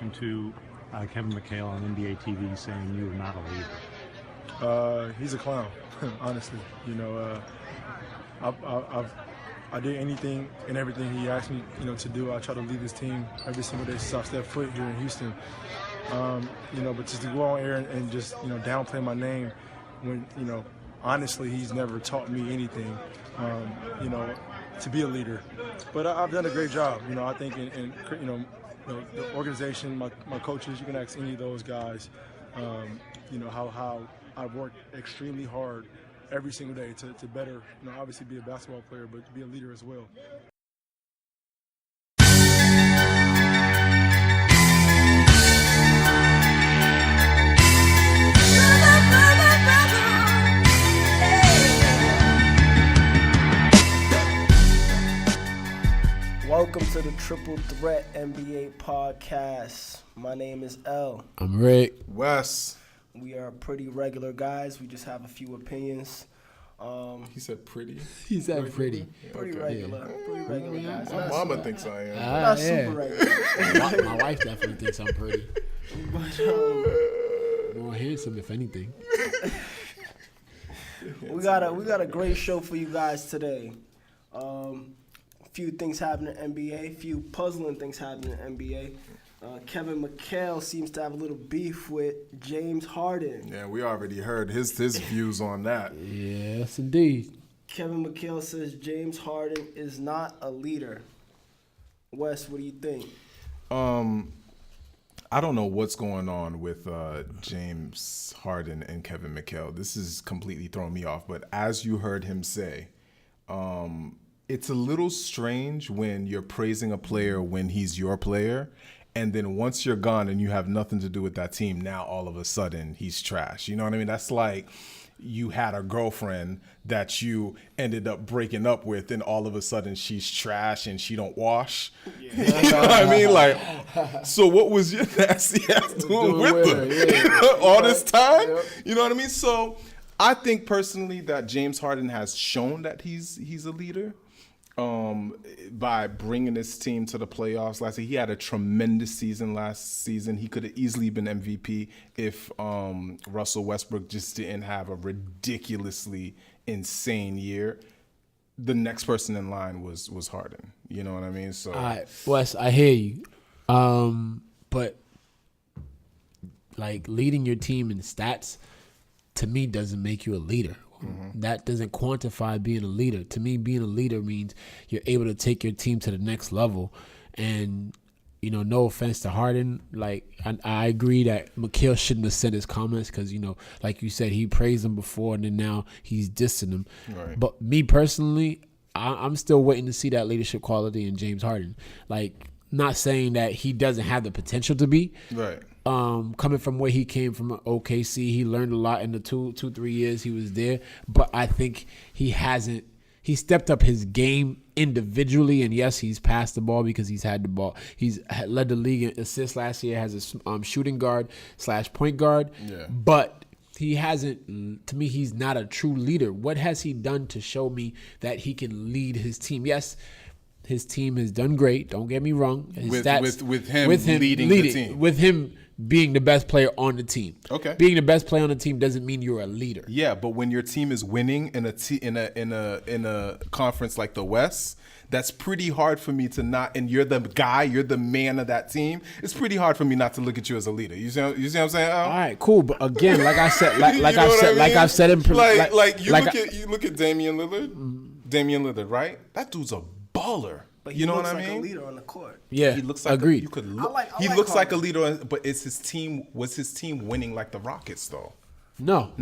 reaction to Kevin Mchale on NBA TV saying you are not a leader? He's a clown, honestly. I did anything and everything he asked me, to do. I try to lead this team every single day since I stepped foot here in Houston. But just to go on air and just, downplay my name when, honestly, he's never taught me anything, to be a leader. But I've done a great job. I think in the organization, my coaches, you can ask any of those guys, how I've worked extremely hard every single day to better, obviously be a basketball player, but to be a leader as well. Welcome to the Triple Threat NBA podcast. My name is L. I'm Rick. Wes. We are pretty regular guys. We just have a few opinions. He said pretty. He said pretty. Pretty regular. Pretty regular guys. My mama thinks I am. Not super regular. My wife definitely thinks I'm pretty. But, More handsome, if anything. we got a great show for you guys today. A few things happening in the NBA. A few puzzling things happening in the NBA. Kevin Mchale seems to have a little beef with James Harden. Yeah, we already heard his views on that. Yes, indeed. Kevin Mchale says James Harden is not a leader. Wes, what do you think? I don't know what's going on with James Harden and Kevin Mchale. This is completely throwing me off. But as you heard him say, it's a little strange when you're praising a player when he's your player. And then once you're gone and you have nothing to do with that team, now all of a sudden he's trash. You know what I mean? That's like you had a girlfriend that you ended up breaking up with, and all of a sudden she's trash and she don't wash. Yeah. You know what I mean? Like, so what was your nasty ass doing with her all this time? Yep. You know what I mean? So I think personally that James Harden has shown that he's a leader. By bringing his team to the playoffs last year. He had a tremendous season last season. He could have easily been MVP if Russell Westbrook just didn't have a ridiculously insane year. The next person in line was Harden. You know what I mean? So, all right, Wes, I hear you. But like leading your team in stats, to me, doesn't make you a leader. Mm-hmm. That doesn't quantify being a leader. To me, being a leader means you're able to take your team to the next level. And, no offense to Harden, like I agree that Mchale shouldn't have said his comments because, like you said, he praised him before and then now he's dissing him. Right. But me personally, I'm still waiting to see that leadership quality in James Harden. Like, not saying that he doesn't have the potential to be. Right. Coming from where he came from OKC, he learned a lot in the 3 years he was there. But I think he stepped up his game individually. And yes, he's passed the ball because he's had the ball. He's led the league in assists last year as a shooting guard / point guard. Yeah. But he hasn't, to me, he's not a true leader. What has he done to show me that he can lead his team? Yes, his team has done great. Don't get me wrong. With him leading the team. With him being the best player on the team. Okay. Being the best player on the team doesn't mean you're a leader. Yeah, but when your team is winning in a conference like the West, that's pretty hard for me to not. And you're the guy, you're the man of that team. It's pretty hard for me not to look at you as a leader. You see what I'm saying? All right, cool. But again, like I said, you look at Damian Lillard. Mm-hmm. Damian Lillard, right? That dude's a baller. But he looks like a leader on the court. Yeah, he looks like agreed. He looks like a leader, but is his team winning like the Rockets though? No.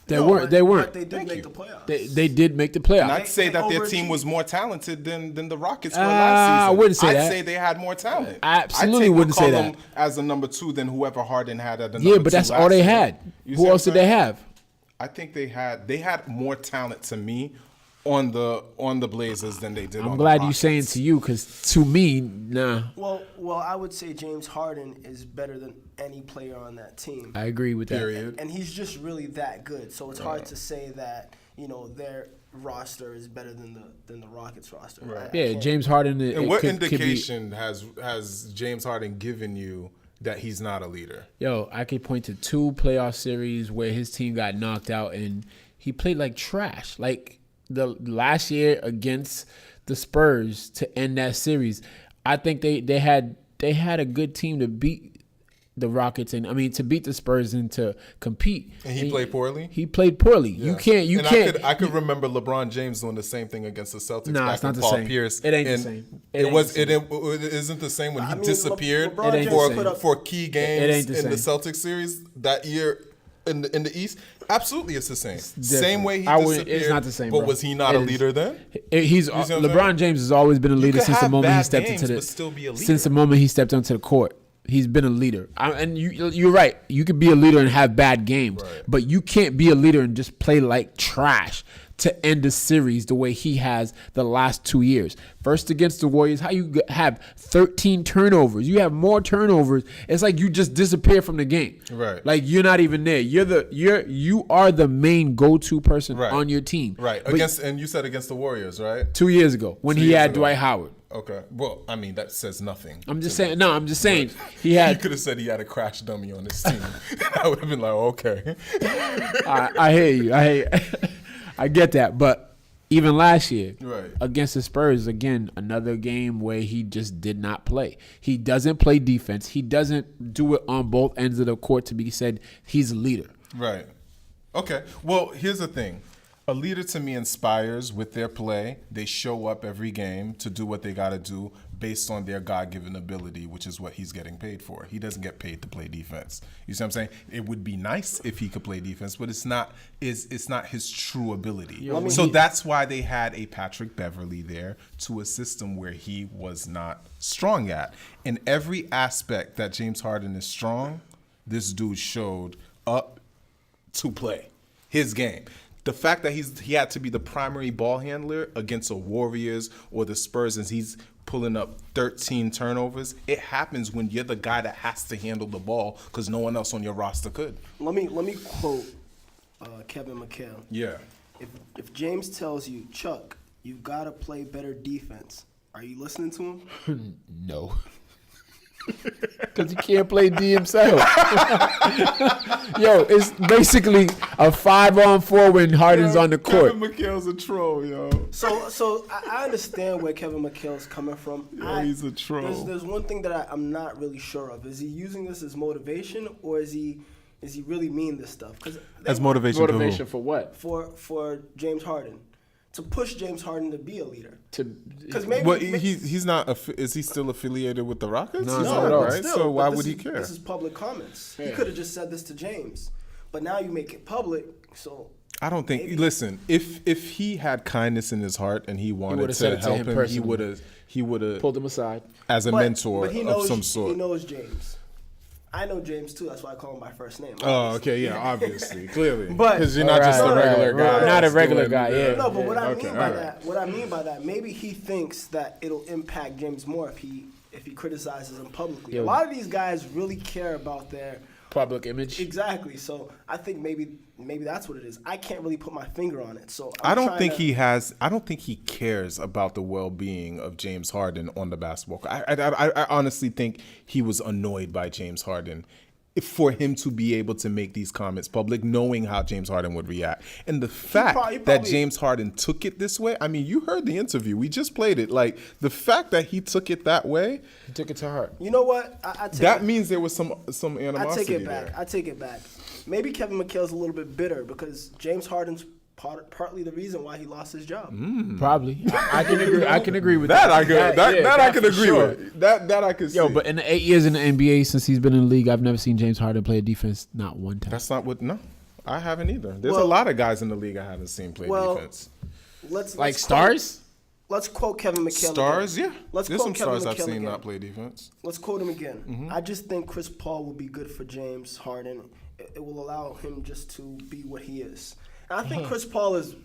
They weren't. But they did make the playoffs. They did make the playoffs. And I'd say that their team was more talented than the Rockets were last season. I wouldn't say that. I'd say they had more talent. I absolutely wouldn't say that. As a number two than whoever Harden had at the number two. Yeah, but that's all they had. Who else did they have? I think they had more talent to me on the Blazers than they did. I'm glad you saying to you because to me, nah. Well, I would say James Harden is better than any player on that team. I agree with that. Period. And he's just really that good. So it's hard to say that their roster is better than the Rockets roster. Right. Yeah, James Harden. And what indication has James Harden given you that he's not a leader? Yo, I could point to 2 playoff series where his team got knocked out and he played like trash. Like the last year against the Spurs to end that series, I think they had a good team to beat the Rockets and to beat the Spurs and to compete. And he played poorly? He played poorly. Yeah. You can't. I could remember LeBron James doing the same thing against the Celtics. Nah, back it's not with the Paul same. Pierce. It ain't the And same. It isn't the same when he disappeared LeBron James put up- for key games the in the same. Celtics series that year in the East. Absolutely, it's the same. different. Same way he I wouldn't- disappeared. it's not the same, But bro. was he not It a is. leader then? He's see what I'm LeBron saying? James has always been a leader could since the have moment he bad stepped games, into but still be a leader. since the moment he stepped onto the court. He's been a leader. And you're right. You could be a leader and have bad games, Right. but you can't be a leader and just play like trash to end the series the way he has the last 2 years. First against the Warriors, how you have 13 turnovers. You have more turnovers. It's like you just disappear from the game. Right. Like you're not even there. You are the main go-to person Right. on your team. Right. But And you said against the Warriors, right? 2 years ago when 2 he years had ago. Dwight Howard. Okay. Well, that says nothing. I'm just to me. saying. No, I'm just saying he He had. could have said he had a crash dummy on his team. I would have been like, okay. I hear you. I get that, but even last year Right. against the Spurs, again, another game where he just did not play. He doesn't play defense. He doesn't do it on both ends of the court to be said he's a leader. Right. Okay. Well, here's the thing. A leader to me inspires with their play. They show up every game to do what they got to do based on their God-given ability, which is what he's getting paid for. He doesn't get paid to play defense. You see what I'm saying? It would be nice if he could play defense, but it's not his true ability. So that's why they had a Patrick Beverley there to assist him where he was not strong at. In every aspect that James Harden is strong, this dude showed up to play his game. The fact that he had to be the primary ball handler against the Warriors or the Spurs and he's pulling up 13 turnovers, it happens when you're the guy that has to handle the ball because no one else on your roster could. Let me quote Kevin Mchale. Yeah. If James tells you, Chuck, you've got to play better defense, are you listening to him? No. Because he can't play D himself. Yo, it's basically a 5-on-4 when Harden's on the court. Kevin McHale's a troll, yo. So I understand where Kevin Mchale's coming from. He's a troll. There's one thing that I'm not really sure of. Is he using this as motivation, or is he really mean this stuff? As motivation to who? for what? For James Harden, to push James Harden to be a leader. Because Well, he's not. Is he still affiliated with the Rockets? No, He's not not, at all. right? Still, So why but would he this care? This is public comments. He Yeah. could have just said this to James, but now you make it public. So I don't think. maybe. Listen, if he had kindness in his heart and he wanted would've said to it to help him him, personally. he would have Pulled him aside. as a mentor but he knows, of some sort. He knows James. I know James too. That's why I call him by first name. Oh, okay, yeah, obviously, clearly, But- because you're not just a Alright, regular right, guy. right. Not a that's regular doing- guy, yeah. No, but what I Okay, mean by alright. that, maybe he thinks that it'll impact James more if he criticizes him publicly. Yo. A lot of these guys really care about their Public image. exactly. So I think maybe that's what it is. I can't really put my finger on it. So I don't think I don't think he cares about the well-being of James Harden on the basketball court. I honestly think he was annoyed by James Harden for him to be able to make these comments public, knowing how James Harden would react. And the fact probably- that James Harden took it this way, I mean, you heard the interview. We just played it. Like, the fact that he took it that way, He took it to heart. You know what? I take that it, means there was some I animosity take it back. there. I take it back. Maybe Kevin McHale's a little bit bitter because James Harden's partly the reason why he lost his job. Probably. I can agree. I can agree with that. That I could that I could for agree sure. with. That I could see. Yo, but in the 8 years in the NBA since he's been in the league, I've never seen James Harden play defense not one time. that's not what. No, I haven't either. There's a Well- lot of guys in the league I haven't seen play Well, defense. Let's Like quote- stars? Let's quote Kevin McHale. Stars, again. yeah. Let's There's quote some Kevin stars I've McHale seen again. not play defense. Let's quote him again. Mm-hmm. I just think Chris Paul will be good for James Harden. It will allow him just to be what he is. And I think Chris Paul is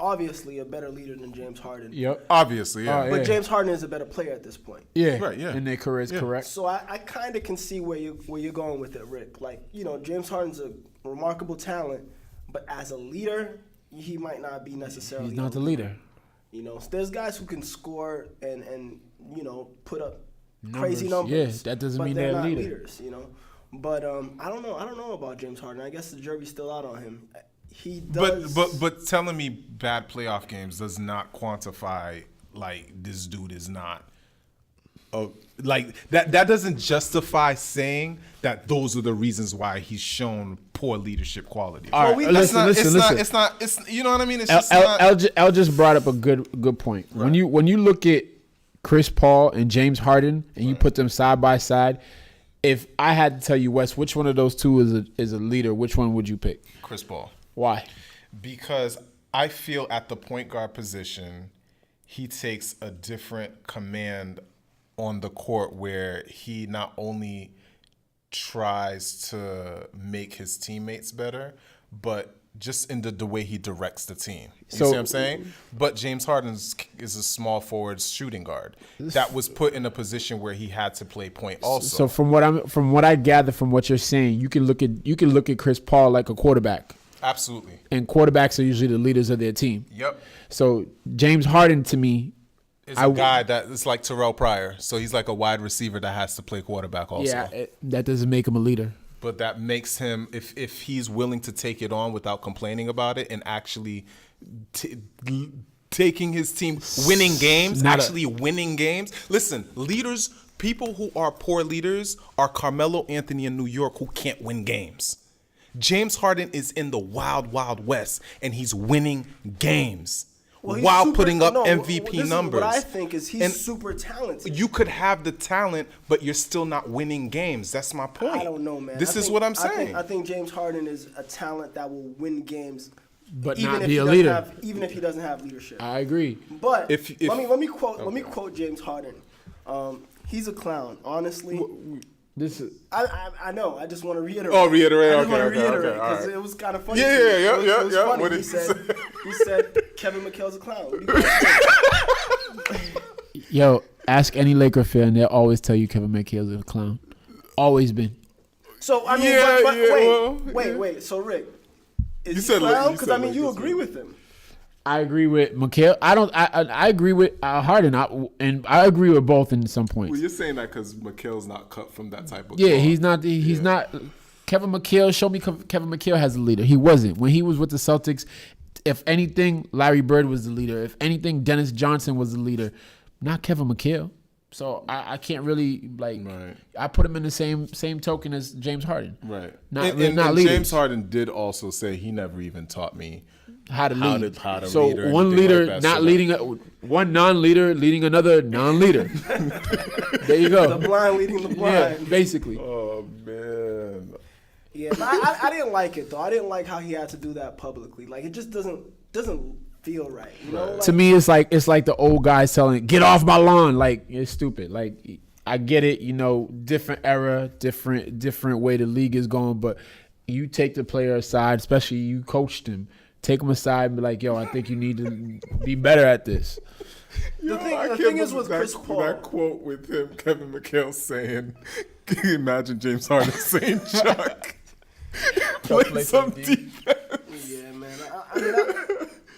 obviously a better leader than James Harden. Yep. Obviously, yeah. Oh, But yeah. James Harden is a better player at this point. Yeah. Right, yeah. In their careers, Yeah. correct. So I kind of can see where you're going with it, Rick. Like, James Harden's a remarkable talent, but as a leader, he might not be necessarily. He's not the leader. So there's guys who can score and put up crazy numbers. Yeah, that doesn't but mean they're they're a not leader. leaders, you know. But I don't know. I don't know about James Harden. I guess the jury's still out on him. He does. But telling me bad playoff games does not quantify like this dude is not. Like that doesn't justify saying that those are the reasons why he's shown poor leadership qualities. All right, listen. It's you know what I mean. It's just L just brought up a good point. Right. When you look at Chris Paul and James Harden and you put them side by side, if I had to tell you, Wes, which one of those two is a leader, which one would you pick? Chris Paul. Why? Because I feel at the point guard position, he takes a different command on the court where he not only tries to make his teammates better, but just in the way he directs the team. You see what I'm saying? But James Harden is a small forward shooting guard that was put in a position where he had to play point also. So from what I gather from what you're saying, you can look at Chris Paul like a quarterback. Absolutely. And quarterbacks are usually the leaders of their team. Yep. So James Harden to me is a guy that is like Terrell Pryor. So he's like a wide receiver that has to play quarterback also. Yeah, that doesn't make him a leader. But that makes him, if he's willing to take it on without complaining about it and actually taking his team, winning games, winning games. Listen, leaders, people who are poor leaders are Carmelo Anthony in New York who can't win games. James Harden is in the wild, wild west, and he's winning games while putting up MVP numbers. What I think is he's super talented. You could have the talent, but you're still not winning games. That's my point. I don't know, man. This is what I'm saying. I think James Harden is a talent that will win games, but not be a leader. Even if he doesn't have leadership. I agree. But let me quote James Harden. He's a clown, honestly. This is. I know. I just want to reiterate. Oh, reiterate. I just want to reiterate because it was kind of funny. It was funny. What he said Kevin Mchale's a clown. What do you guys think? Yo, ask any Laker fan, they'll always tell you Kevin Mchale's a clown. Always been. So I mean, wait. So Rick, is he a clown? Because I mean, you agree with him. I agree with Mchale. I agree with Harden, and I agree with both in some points. Well, you're saying that because Mchale's not cut from that type of. Yeah, he's not. He's not. Kevin Mchale. Show me Kevin Mchale has a leader. He wasn't when he was with the Celtics. If anything, Larry Bird was the leader. If anything, Dennis Johnson was the leader. Not Kevin Mchale. So I can't really I put him in the same token as James Harden. Right. Not and James Harden did also say he never even taught me how to lead. How to so lead one leader not leading one non-leader leading another non-leader. There you go. The blind leading the blind. Yeah, basically. Oh man. Yeah, but I didn't like it though. I didn't like how he had to do that publicly. Like it just doesn't feel right. You know? Like, to me, it's like the old guys telling, "Get off my lawn!" Like it's stupid. Like I get it, different era, different way the league is going. But you take the player aside, especially you coached him. Take him aside and be like, "Yo, I think you need to be better at this." The thing is with Chris Paul. That quote with him, Kevin Mchale saying, "Can you imagine James Harden saying, Chuck, play some defense?" Yeah, man.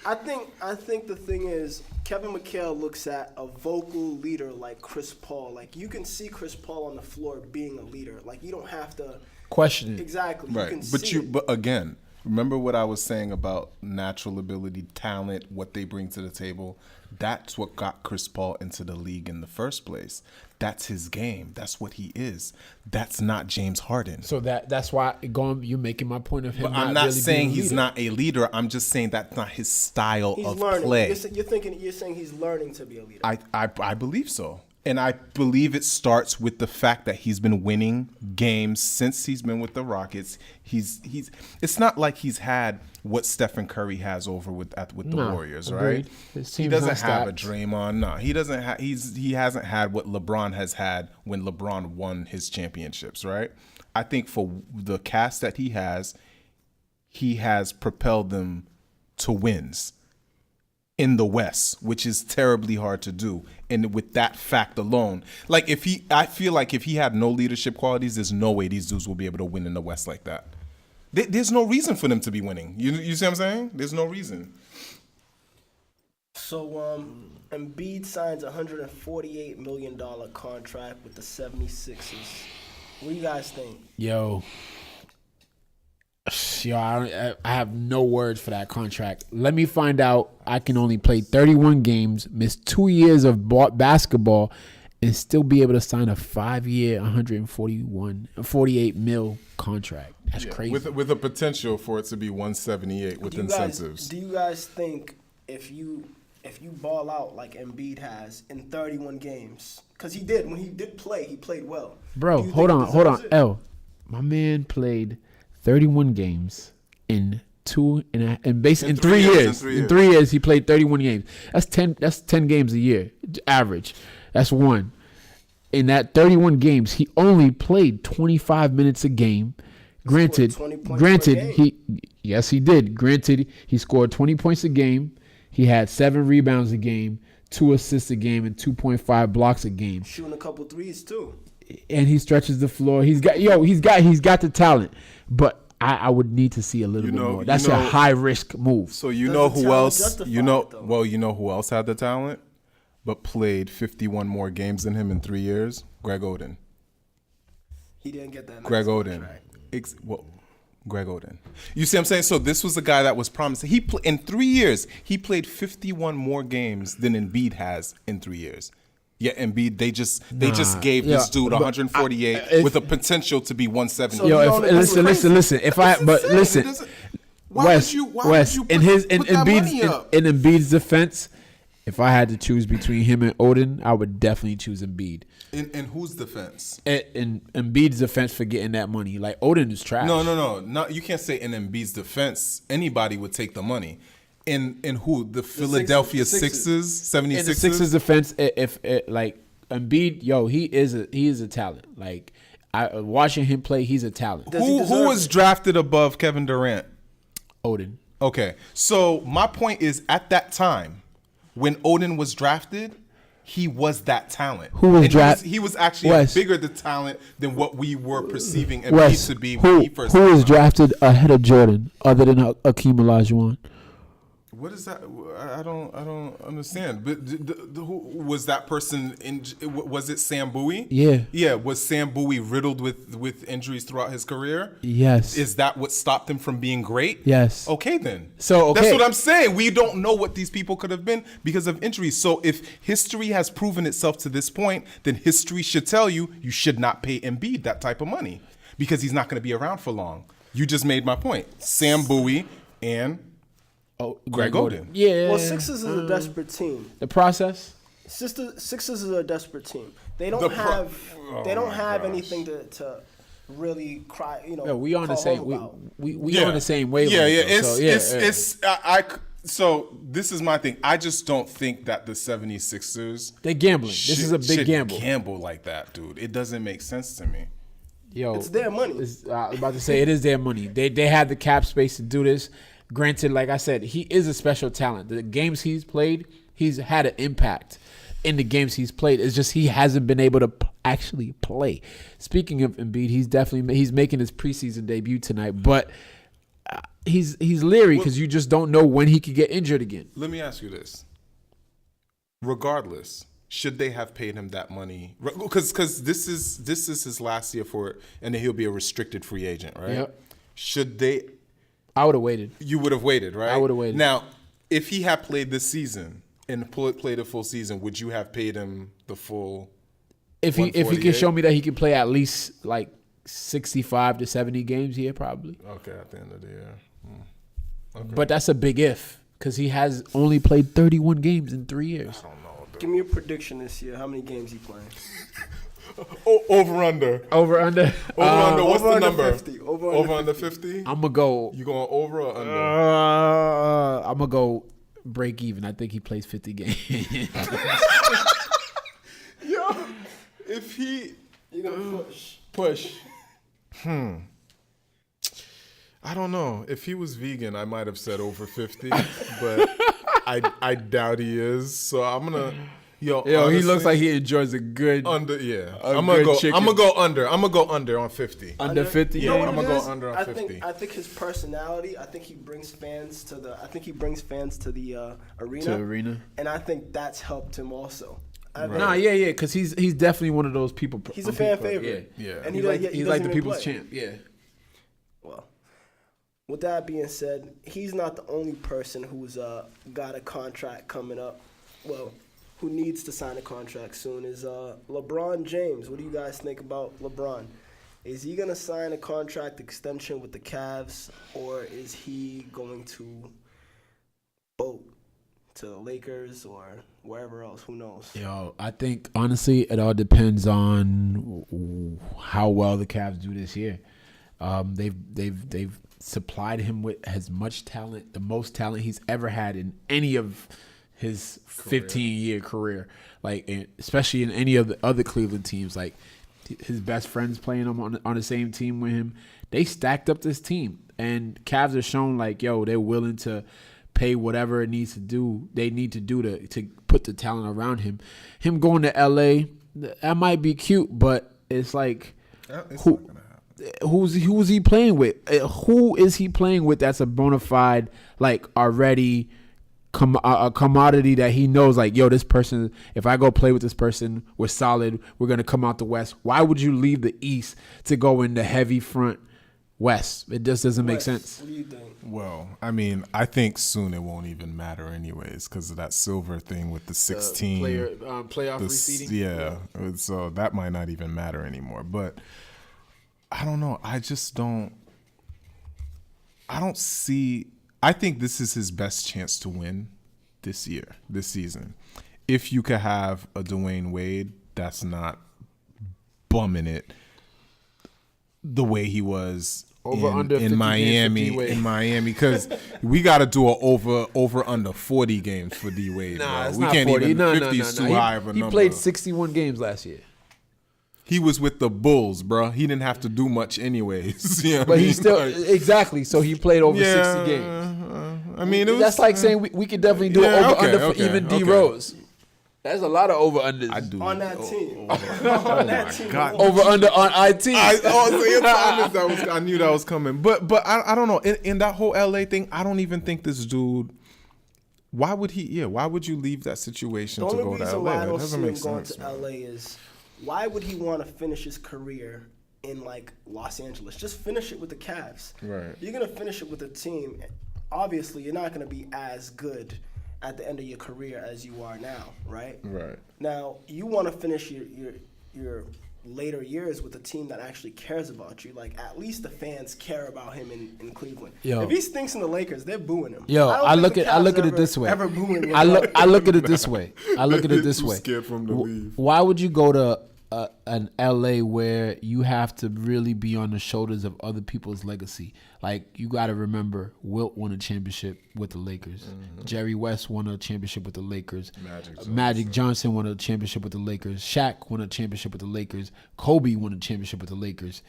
I think the thing is Kevin Mchale looks at a vocal leader like Chris Paul. Like you can see Chris Paul on the floor being a leader. Like you don't have to question it. Exactly. Right. You can But again, remember what I was saying about natural ability, talent, what they bring to the table. That's what got Chris Paul into the league in the first place. That's his game. That's what he is. That's not James Harden. So that's why you're making my point of him. But I'm not saying he's not a leader. I'm just saying that's not his style of play. You're saying he's learning to be a leader. I believe so. And I believe it starts with the fact that he's been winning games since he's been with the Rockets. It's not like he's had what Stephen Curry has over with the Warriors, right? He doesn't have a Draymond. No, he doesn't have. He hasn't had what LeBron has had when LeBron won his championships, right? I think for the cast that he has propelled them to wins in the West, which is terribly hard to do. And with that fact alone, I feel like if he had no leadership qualities, there's no way these dudes will be able to win in the West like that. There's no reason for them to be winning. You see what I'm saying? There's no reason. So, Embiid signs a $148 million contract with the 76ers. What do you guys think? Yo, I have no words for that contract. Let me find out I can only play 31 games, miss 2 years of basketball, and still be able to sign a 5-year, 48 mil contract. That's crazy. With a potential for it to be 178 with incentives. Do you guys think if you ball out like Embiid has in 31 games, because he did, when he did play, he played well. Bro, hold on. L, my man played 31 games in 3 years. In 3 years, he played 31 games. That's 10 games a year, average. That's one. In that 31 games, he only played 25 minutes a game. Granted, he did. Granted, he scored 20 points a game. He had 7 rebounds a game, 2 assists a game, and 2.5 blocks a game. Shooting a couple threes too. And he stretches the floor. He's got the talent. But I would need to see a little bit more. That's a high risk move. So you know who else? You know who else had the talent, but played 51 more games than him in 3 years? Greg Oden. He didn't get that. Greg Oden. Greg Oden. You see what I'm saying? So this was the guy that was promised. In 3 years, he played 51 more games than Embiid has in 3 years. Yeah, Embiid, they just gave this dude 148 with a potential to be 170. So listen. Wes, in Embiid's defense, if I had to choose between him and Oden, I would definitely choose Embiid. In whose defense? In Embiid's defense for getting that money. Like, Oden is trash. No. You can't say in Embiid's defense. Anybody would take the money. In who? The Philadelphia Sixers, 76ers? In the Sixers defense, if Embiid, he is a talent. Like, watching him play, he's a talent. Who was drafted above Kevin Durant? Odin. Okay. So my point is, at that time, when Odin was drafted, he was that talent. Who was drafted? He was actually a bigger talent than what we were perceiving Embiid to be when he first came. Who was drafted ahead of Jordan other than Hakeem Olajuwon? What is that? I don't understand. But who was that person? Was it Sam Bowie? Yeah. Was Sam Bowie riddled with injuries throughout his career? Yes. Is that what stopped him from being great? Yes. Okay, then. So that's what I'm saying. We don't know what these people could have been because of injuries. So if history has proven itself to this point, then history should tell you should not pay Embiid that type of money because he's not going to be around for long. You just made my point. Sam Bowie and Greg Oden. Yeah. Well, Sixers is a desperate team. The process? Sixers is a desperate team. They don't have anything to really cry. We on the same. We on the same wavelength. So this is my thing. I just don't think that the 76ers they're gambling. This is a big gamble. Gamble like that, dude. It doesn't make sense to me. It's their money. I was about to say it is their money. They have the cap space to do this. Granted, like I said, he is a special talent. The games he's played, he's had an impact in the games he's played. It's just he hasn't been able to actually play. Speaking of Embiid, he's making his preseason debut tonight, but he's leery because you just don't know when he could get injured again. Let me ask you this. Regardless, should they have paid him that money? Because this is his last year for it, and then he'll be a restricted free agent, right? Yep. Should they? I would have waited. You would have waited, right? I would have waited. Now, if he had played this season and played a full season, would you have paid him the full? If he can show me that he can play at least like 65 to 70 games here, probably. Okay, at the end of the year. Okay. But that's a big if because he has only played 31 games in 3 years. I don't know. Dude. Give me a prediction this year. How many games he playing? Over under. What's the number? 50. Over under 50. I'm gonna go. You going over or under? I'm gonna go break even. I think he plays 50 games. Yo, if he push. I don't know. If he was vegan, I might have said over 50, but I doubt he is. So I'm gonna. Yo, he honestly, looks like he enjoys a good under. Yeah, a I'm gonna good go. chicken. I'm gonna go under. I'm gonna go under on 50. under 50. You know what I'ma it go is? under on I 50. think his personality. I think he brings fans to the. I think he brings fans to the arena. To arena. And I think that's helped him also. Nah, yeah, because he's definitely one of those people. He's a fan favorite. Yeah. And He's he like doesn't the even people's play. champ. Yeah. Well, with that being said, he's not the only person who's got a contract coming up. Well, who needs to sign a contract soon is LeBron James. What do you guys think about LeBron? Is he going to sign a contract extension with the Cavs, or is he going to boat to the Lakers or wherever else? Who knows? Yo, I think honestly, it all depends on how well the Cavs do this year. They've supplied him with as much talent, the most talent he's ever had in any of his 15-year career. Like, especially in any of the other Cleveland teams. Like, his best friends playing him on the same team with him. They stacked up this team, and Cavs are shown like, yo, they're willing to pay whatever it needs to do. They need to do to put the talent around him. Him going to LA, that might be cute, but it's like, It's not gonna happen. who's he playing with? Who is he playing with? That's a bona fide, like, already a commodity that he knows. Like, yo, this person. If I go play with this person, we're solid. We're gonna come out the West. Why would you leave the East to go in the heavy front West? It just doesn't make sense. What do you think? Well, I mean, I think soon it won't even matter anyways because of that silver thing with the 16 playoff reseeding. Yeah, so that might not even matter anymore. But I don't know. I don't see. I think this is his best chance to win this season. If you could have a Dwayne Wade that's not bumming it the way he was in Miami, because we got to do a over under 40 games for D Wade. Nah, bro. it's We not can't 40. even. No, 50 is too He- high of a he number. played 61 games last year. He was with the Bulls, bro. He didn't have to do much anyways. You know what But I he mean? still Like, exactly. So he played over 60 games. I mean, it was, That's like saying we could definitely do an yeah, over okay, under for okay, even D okay. Rose. That's a lot of over unders. I do On that team. on that team. God. Over under on IT. I knew that was coming, but I don't know. In that whole LA thing, I don't even think this dude. Why would he? Yeah, why would you leave that situation The to only go to reason LA? why I That don't see doesn't him make going sense. to LA is why would he want to finish his career in like Los Angeles? Just finish it with the Cavs. Right. You're gonna finish it with a team. Obviously, you're not gonna be as good at the end of your career as you are now, right? Right. Now you want to finish your later years with a team that actually cares about you. Like, at least the fans care about him in Cleveland. Yo. If he stinks in the Lakers, they're booing him. Yo, don't I think look the at Cavs it this way. Ever booing I look at it this way. Too scared for him to leave. Why would you go to an LA where you have to really be on the shoulders of other people's legacy? Like, you got to remember, Wilt won a championship with the Lakers. Jerry West won a championship with the Lakers. Magic Johnson won a championship with the Lakers. Shaq won a championship with the Lakers. Kobe won a championship with the Lakers.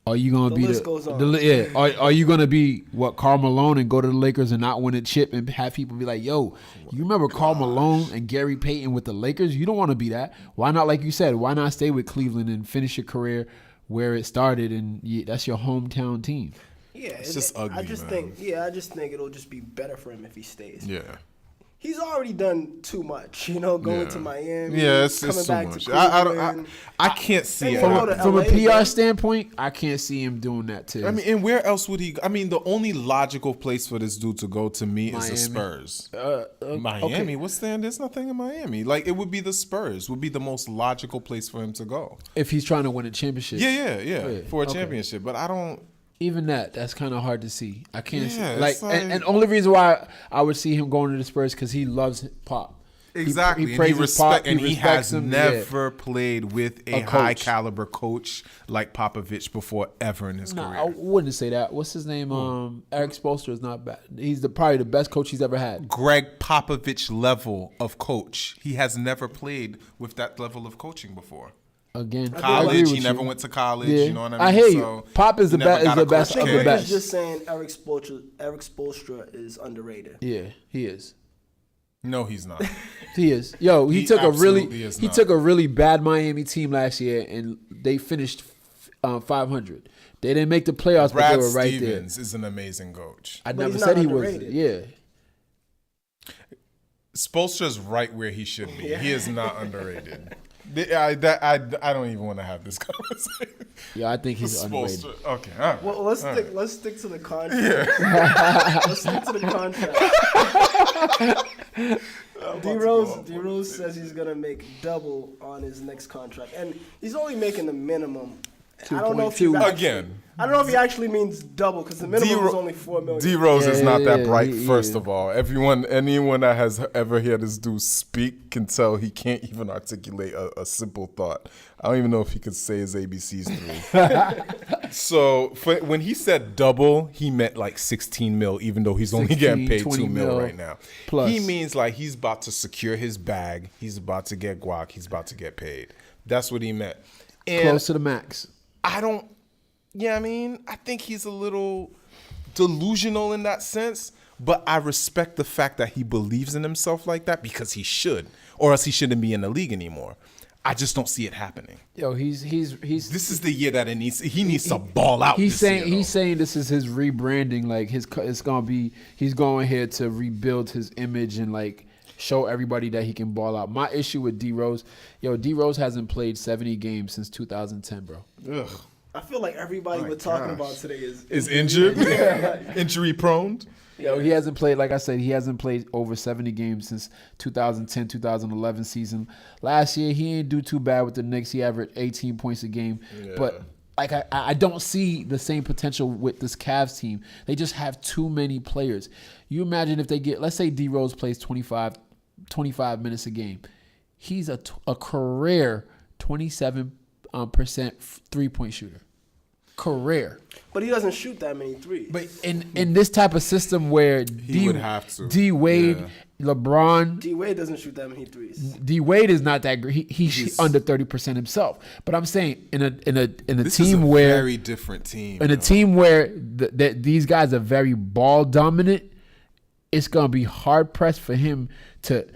Are you gonna The be list goes on. yeah? Are you gonna be Karl Malone and go to the Lakers and not win a chip and have people be like, "Yo, you remember Karl Malone and Gary Payton with the Lakers?" You don't want to be that. Why not? Like you said, why not stay with Cleveland and finish your career where it started, and that's your hometown team. Yeah, It's just ugly, I just man. think it'll just be better for him if he stays. Yeah. He's already done too much, going Yeah. to Miami. Yeah, it's coming too back much. To I can't see And it. you know, From a LA, PR man. standpoint, I can't see him doing that too. I mean, and where else would he? I mean, the only logical place for this dude to go to me is Miami. the Spurs. Miami? okay. What's there? There's nothing in Miami. Like, it would be the Spurs. Would be the most logical place for him to go. If he's trying to win a championship, Yeah. For a Okay. championship, but I don't. even that's kind of hard to see. I can't Yeah, see like, it's like- and only reason why I would see him going to the Spurs because he loves Pop. Exactly, He praises Pop. and he respects has him, yeah. never played with a coach. high caliber coach like Popovich before ever in his No, career. I wouldn't say that. What's his name? Eric Spoelstra is not bad. He's probably the best coach he's ever had. Greg Popovich level of coach. He has never played with that level of coaching before. Again, I agree College, with he you. never went to college. Yeah. You know what I mean? I hear you. So Pop is he the never best. got Is the a best coach of I the think kick. it's best. just saying Eric Spoelstra is underrated. Yeah, he is. No, he's not. He is. Yo, he took absolutely is he not. took a really bad Miami team last year, and they finished 500. They didn't make the playoffs, but Brad they were right Stevens is an amazing coach. there. I But never he's said not he was. underrated. Yeah. Spoelstra's right where he should be. He is not underrated. I don't even want to have this conversation. Yeah, I think he's underrated. Spoelstra. Okay, all right. Well, let's stick to the contract. Let's stick to the contract. D Rose says he's gonna make double on his next contract, and he's only making the minimum. I don't know if he 2.2. actually- Again, I don't know if he actually means double because the minimum is only $4 million. D Rose is not that Yeah, bright. he First is. of all, anyone that has ever heard this dude speak can tell he can't even articulate a simple thought. I don't even know if he could say his ABCs through. So when he said double, he meant like 16 mil, even though he's only 16, getting paid 20 2 mil mil right now. plus. He means like he's about to secure his bag. He's about to get guac. He's about to get paid. That's what he meant. And Close to the max. I don't. Yeah, I mean, I think he's a little delusional in that sense, but I respect the fact that he believes in himself like that because he should, or else he shouldn't be in the league anymore. I just don't see it happening. Yo, he's This is the year that he needs to ball out. He's this saying year, he's saying this is his rebranding. Like it's gonna be he's going here to rebuild his image and like show everybody that he can ball out. My issue with D Rose, D Rose hasn't played 70 games since 2010, bro. Ugh. I feel like everybody we're talking about today Is injured, injury prone. Yo, he hasn't played, like I said, he hasn't played over 70 games since 2010, 2011 season. Last year, he didn't do too bad with the Knicks. He averaged 18 points a game. Yeah. But like I don't see the same potential with this Cavs team. They just have too many players. You imagine if they get, let's say D Rose plays 25 minutes a game. He's a career 27% three-point shooter. Career. but he doesn't shoot that many threes. But in this type of system where He would have to. D Wade, Yeah. LeBron, D Wade doesn't shoot that many threes. D Wade is not that great. He's under 30% himself. But I'm saying in a This team is a where very different team. in a team where these guys are very ball dominant, it's gonna be hard pressed for him to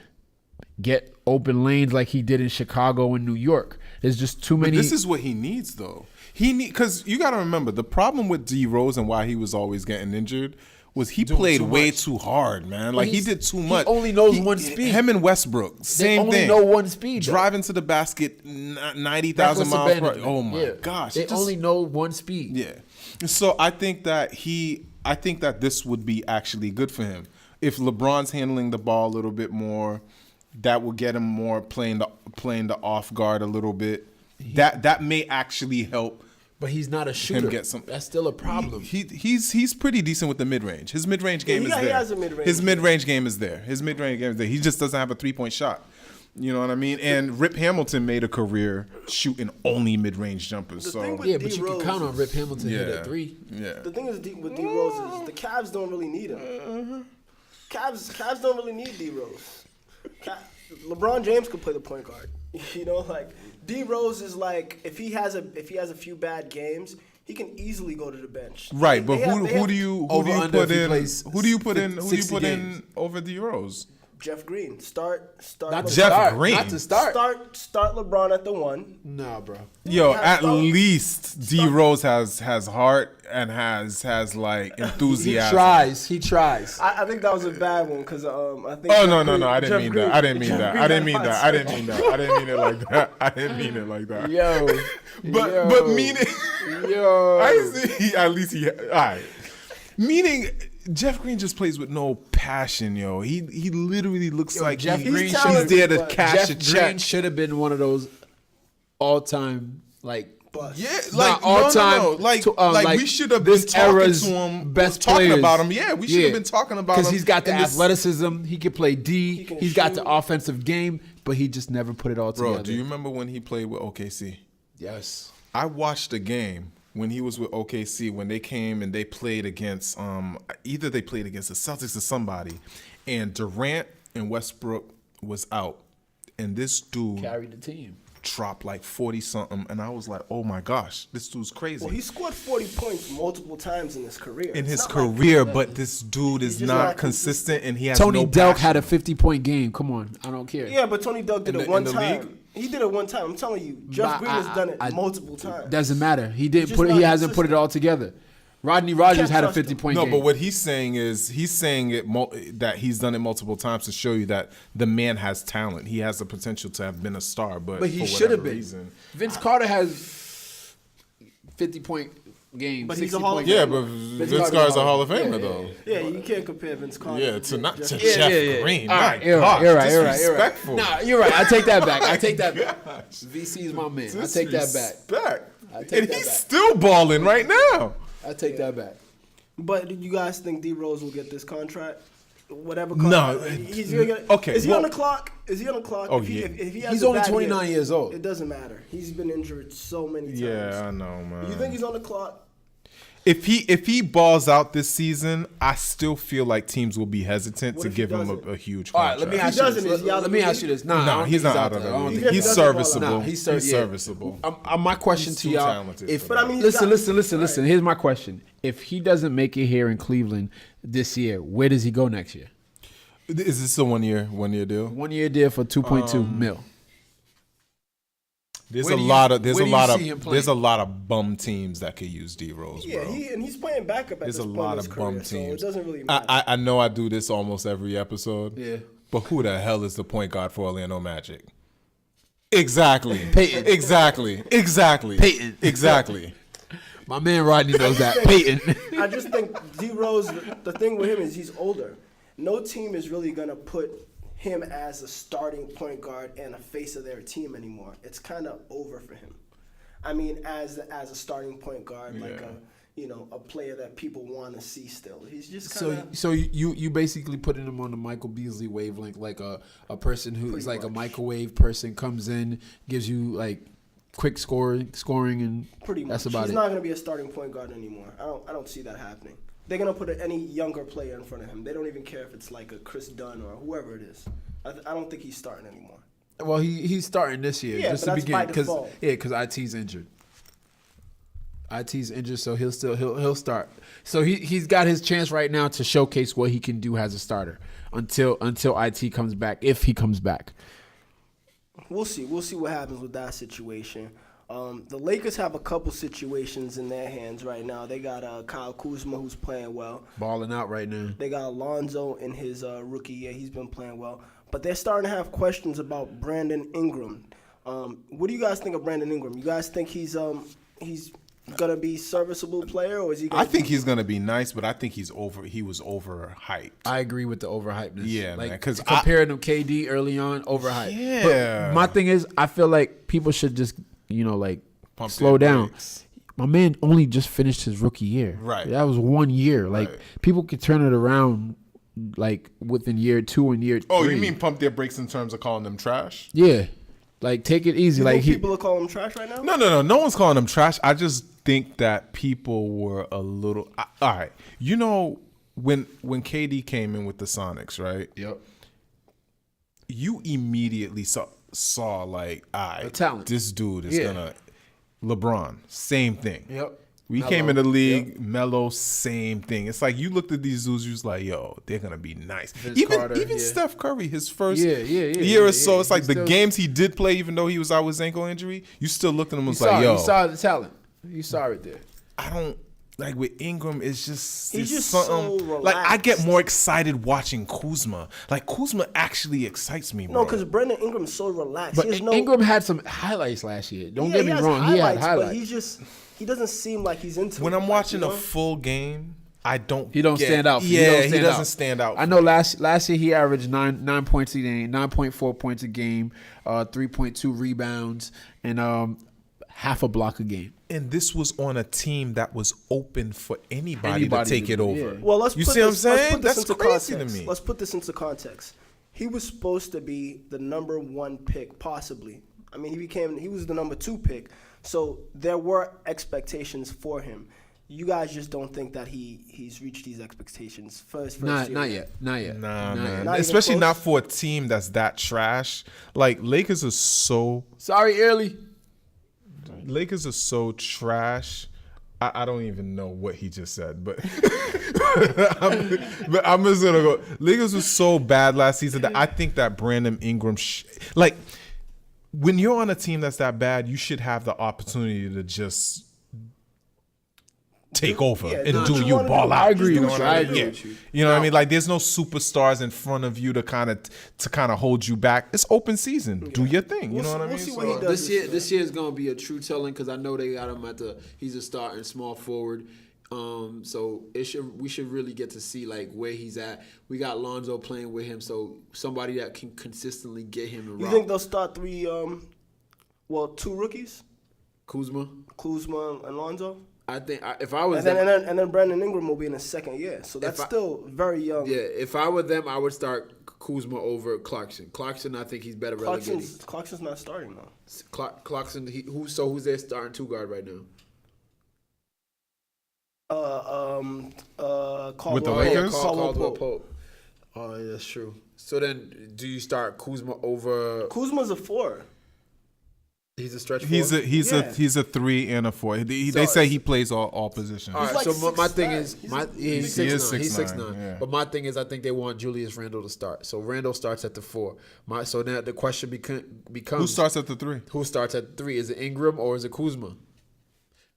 get open lanes like he did in Chicago and New York. There's just too many. But this is what he needs, though. Because you got to remember the problem with D Rose and why he was always getting injured was he played way too hard, man. Like he did too much. He only knows one speed. Him and Westbrook, same only thing. know one speed, though. Driving to the basket 90,000 Reckless miles per hour. abandonment. Oh my Yeah. gosh! They It just- only know one speed. Yeah. So I think that this would be actually good for him if LeBron's handling the ball a little bit more. That will get him more playing the off guard a little bit. That may actually help. But he's not a shooter. get some- That's still a problem. He's pretty decent with the mid range. His mid range game is there. he has a mid-range His game. mid range game is there. He just doesn't have a 3-point shot. You know what I mean? And Rip Hamilton made a career shooting only mid range jumpers. The So thing with Yeah, but you D-Rose can count on Rip Hamilton hit yeah, a three. yeah. The thing is with D Rose is the Cavs don't really need him. Cavs don't really need D Rose. LeBron James could play the point guard. You know, like D Rose is like if he has a few bad games, he can easily go to the bench. Right, but They have- who do you Over under put if he in? plays Who do you put in? Who do you 60 put in games. over D Rose? Jeff Green start. Not to Jeff start. Green. Not to start. Start LeBron at the one. Nah, bro. Yo, Yeah, at start- least D Rose has heart and has like He enthusiasm. tries. I think that was a bad one because I think. Oh Jeff no, Green- I didn't Jeff mean Green- that. I didn't mean Jeff that. Green I didn't had mean hot that. I didn't streak. mean that. I didn't mean it like that. I didn't mean it like that. Yo. But meaning, Yo. I see. At least he. All right. Meaning, Jeff Green just plays with no passion, yo. He literally looks like Jeff he's Green there to but cash a Jeff check. Green should have been one of those all-time Bust. Yeah, Not like all-time no. Like we should have this been talking era's to him, best talking players. about him. Yeah, we should have been talking about him because he's got the in this- athleticism. He can play D. can He's got the shoot. offensive game, but he just never put it all together. Bro, do you remember when he played with OKC? Yes. I watched a game when he was with OKC when they came and they played against either they played against the Celtics or somebody, and Durant and Westbrook was out, and this dude Carried the team. drop like 40 something, and I was like, oh my gosh, this dude's crazy. Well, he scored 40 points multiple times in his career. But this dude is just not not consistent, and he has Tony no Delk passion. had a 50-point game. Come on, I don't care. Yeah, but Tony Delk did In it the- one in the time. league? He did it one time. I'm telling you, Jeff Green has done it multiple times. Doesn't matter. He didn't just put it. not He hasn't put it consistent. all together. Rodney Rogers can't had a trust him. 50-point No, game. but what he's saying is that he's done it multiple times to show you that the man has talent. He has the potential to have been a star, but he for should have whatever been. reason. Vince Carter has 50-point games. But he's a 60-point Hall of games. Yeah, but Vince Carter's a Hall of Famer, though. Yeah, you can't compare Vince Carter. Yeah, to not to Jeff- Jeff Green. All My right, you're gosh, right. You're right. disrespectful. Nah, you're right. I take that back. I take that back. VC is my man. I take that back. Disrespect. I take And that he's back. still balling right now. I take that back. But do you guys think D Rose will get this contract? Whatever No, contract. He's gonna get, okay, Is he well- on the clock? Is he on the clock? Oh, if he, yeah. if he has He's a only bad 29 year, years old. It doesn't matter. He's been injured so many times. Yeah, I know, man. You think he's on the clock? If he balls out this season, I still feel like teams will be hesitant What to if he give him doesn't? a huge All right, contract. let me If he ask you doesn't, this. is he out Let of me the ask you league? this. Nah, I No, don't he's think not out of there. I the don't league. think He's doesn't ball out. serviceable. Nah, he's yeah. serviceable. My question He's to too y'all, talented if for But I mean, listen. Here's my question: if he doesn't make it here in Cleveland this year, where does he go next year? Is this a one year deal? 1 year deal for 2.2 mil. There's Where a do you- lot of where do you see him playing? there's a lot of bum teams that could use D Rose, Yeah, bro. he's playing backup at There's this a point lot in his of career, bum so teams. it doesn't really matter. I know I do this almost every episode. Yeah. But who the hell is the point guard for Orlando Magic? Exactly. Peyton. Exactly. Peyton. Exactly. My man Rodney knows that. Peyton. I just think D Rose. The thing with him is he's older. No team is really gonna put him as a starting point guard and a face of their team anymore. It's kind of over for him. I mean, as a starting point guard, like a player that people want to see still. He's just kind of. So you basically putting him on the Michael Beasley wavelength, like a person who's Pretty like a much. microwave person comes in, gives you like quick scoring, and Pretty much. that's about He's it. not going to be a starting point guard anymore. I don't see that happening. They're going to put any younger player in front of him. They don't even care if it's like a Chris Dunn or whoever it is. I don't think he's starting anymore. Well, he's starting this year Yeah, just but to that's begin by default. because IT's injured. IT's injured, so he'll start. So he's got his chance right now to showcase what he can do as a starter until IT comes back, if he comes back. We'll see. We'll see what happens with that situation. The Lakers have a couple situations in their hands right now. They got Kyle Kuzma, who's playing well. Balling out right now. They got Alonzo in his rookie year. He's been playing well. But they're starting to have questions about Brandon Ingram. What do you guys think of Brandon Ingram? You guys think he's gonna be serviceable player, or is he? I think he's gonna be nice, but I think he was overhyped. I agree with the overhypeness. Yeah, like, man, 'cause comparing him KD early on, overhyped. Yeah. But my thing is, I feel like people should just, Pump slow their down. brakes. My man only just finished his rookie year. Right. That was 1 year. Like, Right. people could turn it around, like, within year 2 and year 3. Oh, you mean pump their brakes in terms of calling them trash? Yeah. Like, take it easy. You Like, think people are calling him trash right now? No. No one's calling them trash. I just think that people were a little. All right. When KD came in with the Sonics, right? Yep. You immediately saw like, The talent. this dude is Yeah. gonna. LeBron, same thing. Yep. We Melo. came in the league, Melo, same thing. It's like you looked at these dudes, you was like, yo, they're gonna be nice. Vince Even Carter, yeah. Steph Curry, his first Yeah, year or so, it's like He the still- games he did play, even though he was out with his ankle injury, you still looked at him and was You like, yo, saw the talent. You saw it there. I don't like with Ingram. It's just He's it's just something. so Like I get relaxed. more excited watching Kuzma. Like Kuzma actually excites me, bro. No, because Brandon Ingram's so relaxed. But He has no, Ingram had some highlights last year. Don't get me has wrong. He had But highlights. he doesn't seem like he's into when it. I'm watching you a know? full game, I don't. He don't get- stand out. Yeah, he doesn't stand out. I know last year he averaged 9 points a game, 9.4 points a game, 3.2 rebounds, and half a block a game. And this was on a team that was open for anybody to Anybody take to it do, over. yeah. Well, let's You put see what I'm this, let's saying? put this That's into crazy context. to me. Let's put this into context. He was supposed to be the number 1 pick, possibly. I mean, he was the number 2 pick. So there were expectations for him. you guys just don't think that he's reached these expectations first Not year. Not yet. Nah, man. Not even Especially close? not for a team that's that trash. Like, Lakers are so trash. I don't even know what he just said, but I'm just gonna go. Lakers was so bad last season that I think that Brandon Ingram, like, when you're on a team that's that bad, you should have the opportunity to just take over and do you ball out. I agree You know with what you. I I mean? agree Yeah. with you. You know what I mean? Like, there's no superstars in front of you to kind of hold you back. It's open season. Do your thing. You know what I mean? We'll see what he does This year is gonna be a true telling because I know they got him he's a starting small forward. So we should really get to see like where he's at. We got Lonzo playing with him, so somebody that can consistently get him and You rock. think they'll start 2 rookies? Kuzma? And Lonzo? I think if I was And then Brandon Ingram will be in his second year, so that's still very young. yeah, if I were them, I would start Kuzma over Clarkson. Clarkson, I think he's better relegated. Clarkson's not starting though. Clarkson, who's their starting 2 guard right now? Caldwell. With the Lakers? Caldwell Pope. Oh, yeah, that's true. So then, do you start Kuzma over? Kuzma's a 4. He's a stretch. He's forward? a 3 and a 4. They say he plays all positions. All right, like so my 6'9". thing is, he's 6'9". He's 6'9", 6'9". yeah. But my thing is, I think they want Julius Randle to start. So Randle starts at the 4. So now the question becomes Who starts at the 3? Who starts at the 3? Is it Ingram or is it Kuzma?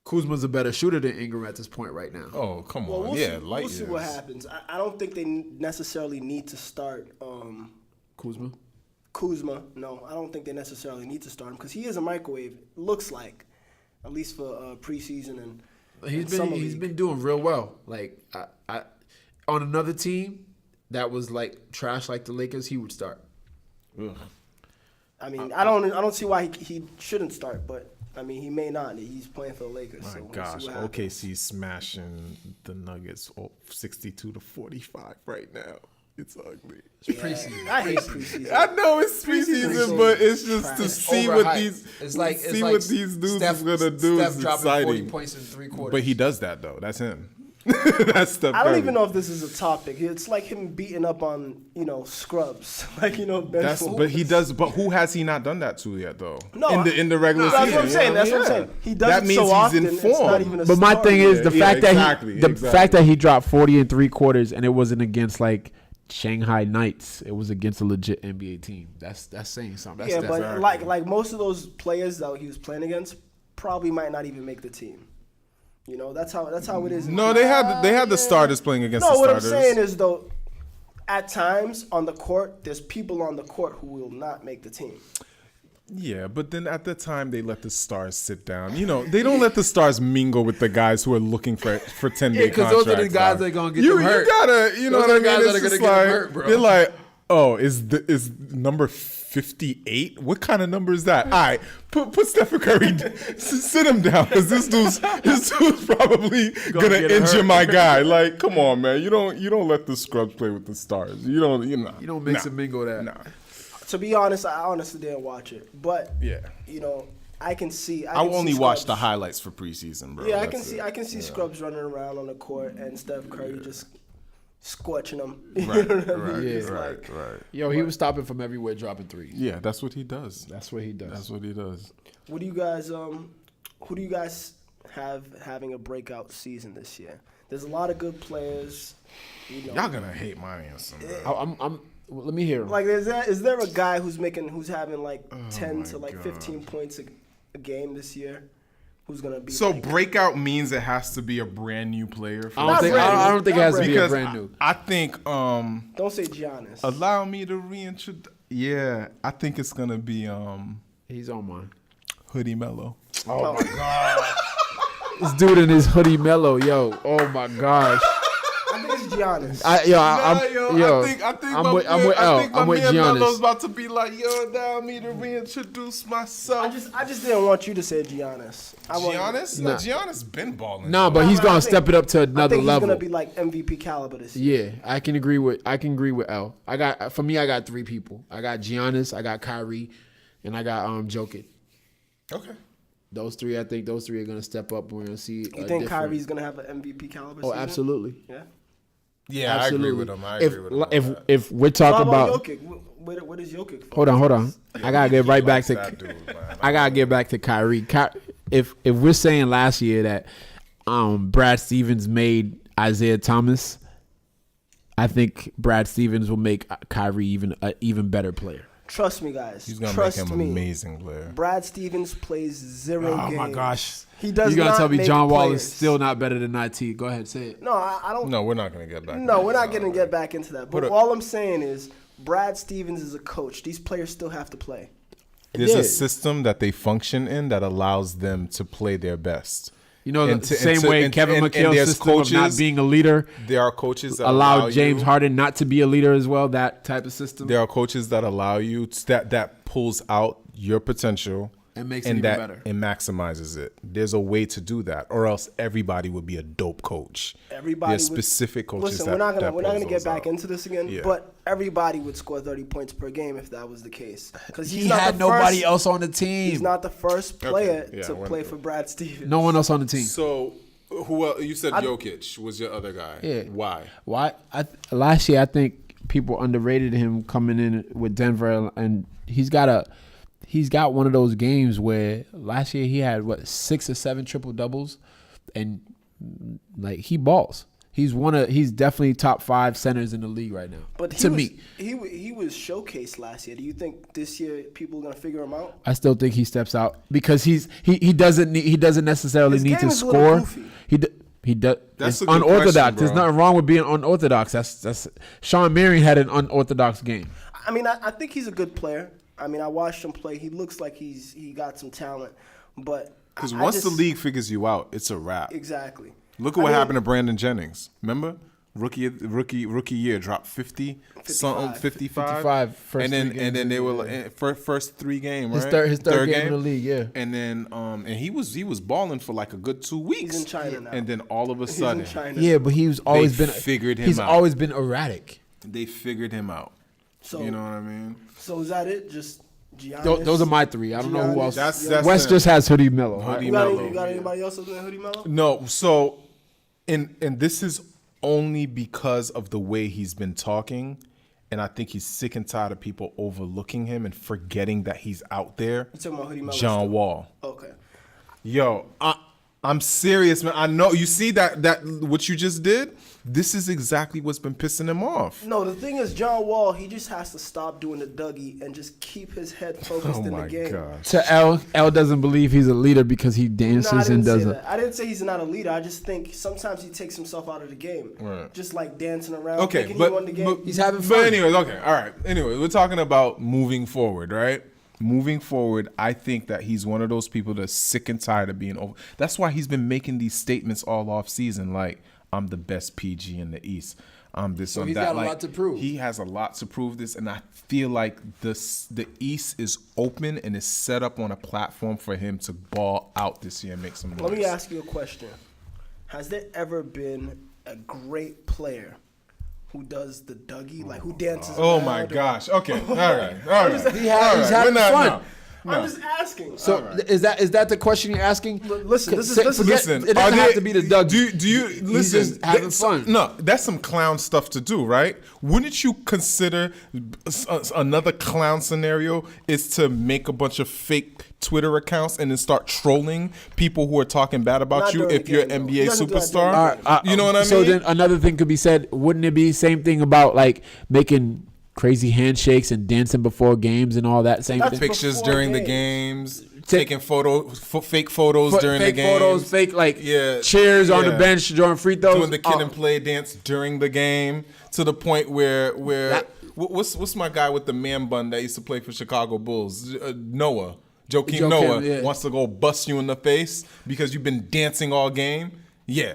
Kuzma's a better shooter than Ingram at this point right now. Oh, come Well, on. we'll see what happens. I don't think they necessarily need to start Kuzma. No, I don't think they necessarily need to start him because he is a microwave. Looks like, at least for preseason and He's been doing real well. Like I on another team that was like trash like the Lakers, he would start. Ugh. I mean, I don't see why he shouldn't start, but I mean, he may not. He's playing for the Lakers. My so we'll gosh, see what happens. OKC smashing the Nuggets 62-45 right now. It's ugly. It's preseason. I hate preseason. I know it's preseason, but it's just to see what Overhyped. what these dudes Steph, is gonna do Steph is dropping 40 exciting. points in 3 quarters. But he does that though. That's him. That's Steph I don't Curry. even know if this is a topic. It's like him beating up on, scrubs. Like, bench full. But he does. But who has he not done that to yet though? No, in the regular that's season. what I'm saying. you know That's what I'm Yeah. saying. He does That it means so he's often. in It's not form. even a But my start. thing is the Yeah, fact that exactly, the exactly. fact that he dropped 40 in 3 quarters and it wasn't against like Shanghai Knights. It was against a legit NBA team. That's saying something. That's but Exactly. like most of those players that he was playing against probably might not even make the team. That's how it is. No, they had the starters playing against No, the what I'm starters. saying is though, at times on the court, there's people on the court who will not make the team. Yeah, but then at the time they let the stars sit down. They don't let the stars mingle with the guys who are looking for 10-day because contracts. those are the guys that are gonna get them hurt. You gotta, Those what are I the guys mean? that are It's gonna just get them like, hurt, bro. they're like, oh, is number 58? What kind of number is that? All right, put Stephen Curry, sit him down, because this dude's probably gonna get injure hurt. my guy. Like, come on, man, you don't let the scrubs play with the stars. You don't mix and mingle that. Nah. To be honest, I honestly didn't watch it, but Yeah. I can see. I only see watched the Scrubs. highlights for preseason, bro. Yeah, I That's can see. it. I can see Scrubs running around on the court and Steph Curry just scorching them. Right, You know what I mean? right, It's right, like- right. Yo, he was stopping from everywhere, dropping threes. Yeah, that's what he does. That's what he does. That's what he does. What do you guys? Who do you guys have having a breakout season this year? There's a lot of good players. Y'all gonna hate my answer, bro. Let me hear him. Like, is there a guy who's having like Oh 10 to like 15 points a game this year? Who's gonna be? So like, breakout means it has to be a brand new player. For Not brand new. I don't think it has to be a because brand new. I think don't say Giannis. allow me to reintroduce. Yeah, I think it's gonna be He's on mine. Hoodie Mello. Oh my god! This dude in his hoodie mellow, yo. Oh my gosh. I think it's Giannis. I think I'm with L. I'm with Melo's Giannis. about to be like, yo, allow me to reintroduce myself. I just didn't want you to say Giannis. Giannis? Nah. No, Giannis been balling. Nah, but he's I gonna think- step it up to I another think level. he's gonna be like MVP caliber this year. Yeah, I can agree with L. I got 3 people. I got Giannis, I got Kyrie, and I got Jokic. Okay. Those three, I think those three are going to step up. We're going to see. You think Kyrie's going to have an MVP caliber season? Absolutely. Yeah. Yeah, Absolutely. I agree with him. I agree with him. If we're talking about Jokic? What is Jokic? Hold on. Yeah, I gotta get right back likes to. that dude, man. I gotta get back to Kyrie. If we're saying last year that Brad Stevens made Isaiah Thomas, I think Brad Stevens will make Kyrie an even better player. Trust me, guys. He's gonna Trust make him me. an amazing player. Brad Stevens plays 0 games. Oh my gosh. He does You're gonna not tell me make John Wall players. is still not better than IT? Go ahead, say it. No, I don't. No, we're not gonna get back. No, we're not going to get back into that. But Put it- all I'm saying is Brad Stevens is a coach. These players still have to play. There's Yeah. a system that they function in that allows them to play their best. You know, And the to- same and to- way and- Kevin and McHale's there's system of not coaches- being a leader There are coaches that allowed James you, Harden not to be a leader as well. That type of system. There are coaches that allow you that pulls out your potential And makes it even better. and maximizes it. There's a way to do that, or else everybody would be a dope coach. Everybody There's would- specific coaches. Listen, that, we're not that gonna pulls get those back out. into this again. Yeah. But everybody would score 30 points per game if that was the case. Because He had nobody else on the team. He's not the first player Yeah, to we're- play for Brad Stevens. No one else on the team. So, who else? You said Jokic was your other guy. Yeah. Why? Why? Last year, I think people underrated him coming in with Denver, and he's got one of those games where last year he had 6 or 7 triple doubles, and like he balls. He's definitely top 5 centers in the league right now. But to me, he was showcased last year. Do you think this year people are gonna figure him out? I still think he steps out because he doesn't necessarily His need to game is a little score. goofy. He does. That's It's a good unorthodox. question, There's bro. nothing wrong with being unorthodox. That's Sean Marion had an unorthodox game. I mean, I think he's a good player. I mean, I watched him play. He looks like he got some talent, but Because I once the just- league figures you out, it's a wrap. exactly. Look at what happened to Brandon Jennings. Remember, rookie year dropped 50 something, 55, first and then three games and then they of the were like, first 3 game, His right? his third game in the league, yeah. And then and he was balling for like a good 2 weeks. He's in China now. And then all of a He's sudden, in China. Yeah, but he's always been figured him He's out. always been erratic. they figured him out. So You know what I mean? So is that it? Just Giannis? Those are my 3. I don't know who Giannis, else. That's West the- just has Hoodie Melo. Hoodie You got, Melo. you got anybody else other than Hoodie Melo? No, so and this is only because of the way he's been talking, and I think he's sick and tired of people overlooking him and forgetting that he's out there. You talking about Hoodie Melo? John Wall. Okay. Yo, I'm serious, man. I know you see that what you just did. This is exactly what's been pissing him off. No, the thing is, John Wall, he just has to stop doing the Dougie and just keep his head focused Oh in my the game. gosh. To L doesn't believe he's a leader because he No, I dances didn't and say doesn't. that. I didn't say he's not a leader. I just think sometimes he takes himself out of the game. Right. Just like dancing around, Okay, thinking but, he won the game. but He's having But fun. anyways, okay, all right. Anyway, we're talking about moving forward, right? Moving forward, I think that he's one of those people that's sick and tired of being over. That's why he's been making these statements all off season, like I'm the best PG in the East. I'm this. So I'm he's that. got a Like, lot to prove. He has a lot to prove this, and I feel like the East is open and is set up on a platform for him to ball out this year and make some noise. Let me ask you a question. Has there ever been a great player who does the Dougie, like who dances Oh around? my or- gosh. Okay. All right. All right. He's All he's right. having We're not- fun. no. I'm just asking. So is that the question you're asking? Listen, this is- Say- this is- forget- Listen, it doesn't are have they- to be the Doug. Do you listen? just having that's- fun. No, that's some clown stuff to do, right? Wouldn't you consider another clown scenario is to make a bunch of fake Twitter accounts and then start trolling people who are talking bad about Not you during if the you're an game, though. NBA He doesn't do that superstar? during the You know what I mean? So then another thing could be said. Wouldn't it be the same thing about like making crazy handshakes and dancing before games and all that same That's thing? Pictures before during the games. games, taking fake photos during fake the games, photos, fake like Yeah, cheers on the yeah. bench during free throws. doing the kid and play dance during the game to the point where what's my guy with the man bun that used to play for Chicago Bulls? Noah. Joakim Noah yeah. wants to go bust you in the face because you've been dancing all game. Yeah.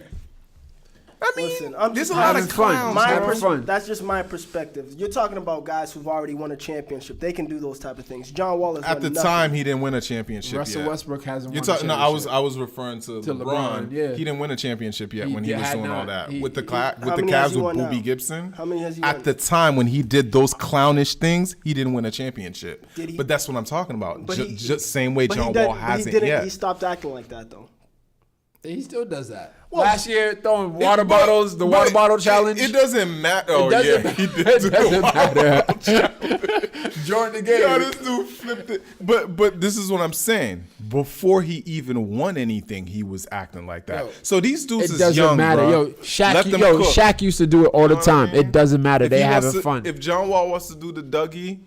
I mean, Listen, I'm there's just a lot having of fun. clowns. My having bro. fun. That's just my perspective. You're talking about guys who've already won a championship. They can do those type of things. John Wall has At won the nothing. time, he didn't win a championship Russell yet. Westbrook hasn't You're won a talking? No, championship. I was referring to LeBron. yeah. He didn't win a championship yet He when he was had doing all not. that He- with the How with the many has Cavs he with won now? Boobie Gibson. How many has he At won? the time when he did those clownish things, he didn't win a championship. Did he? But that's what I'm talking about. But he- Just same way But John he Wall didn't. hasn't He yet. He stopped acting like that though. He still does that. Well, Last year, throwing water bottles, the water bottle challenge. It doesn't matter. Oh doesn't yeah, he did It do doesn't the matter. Jordan the game. Yo, this dude flipped it. But this is what I'm saying. Before he even won anything, he was acting like that. Yo, so these dudes It is doesn't young, matter. bro. Yo, Shaq. Let them Yo, cook. Shaq used to do it all the You know what I time. mean? It doesn't matter. If They he wants having to- fun. If John Wall wants to do the Dougie,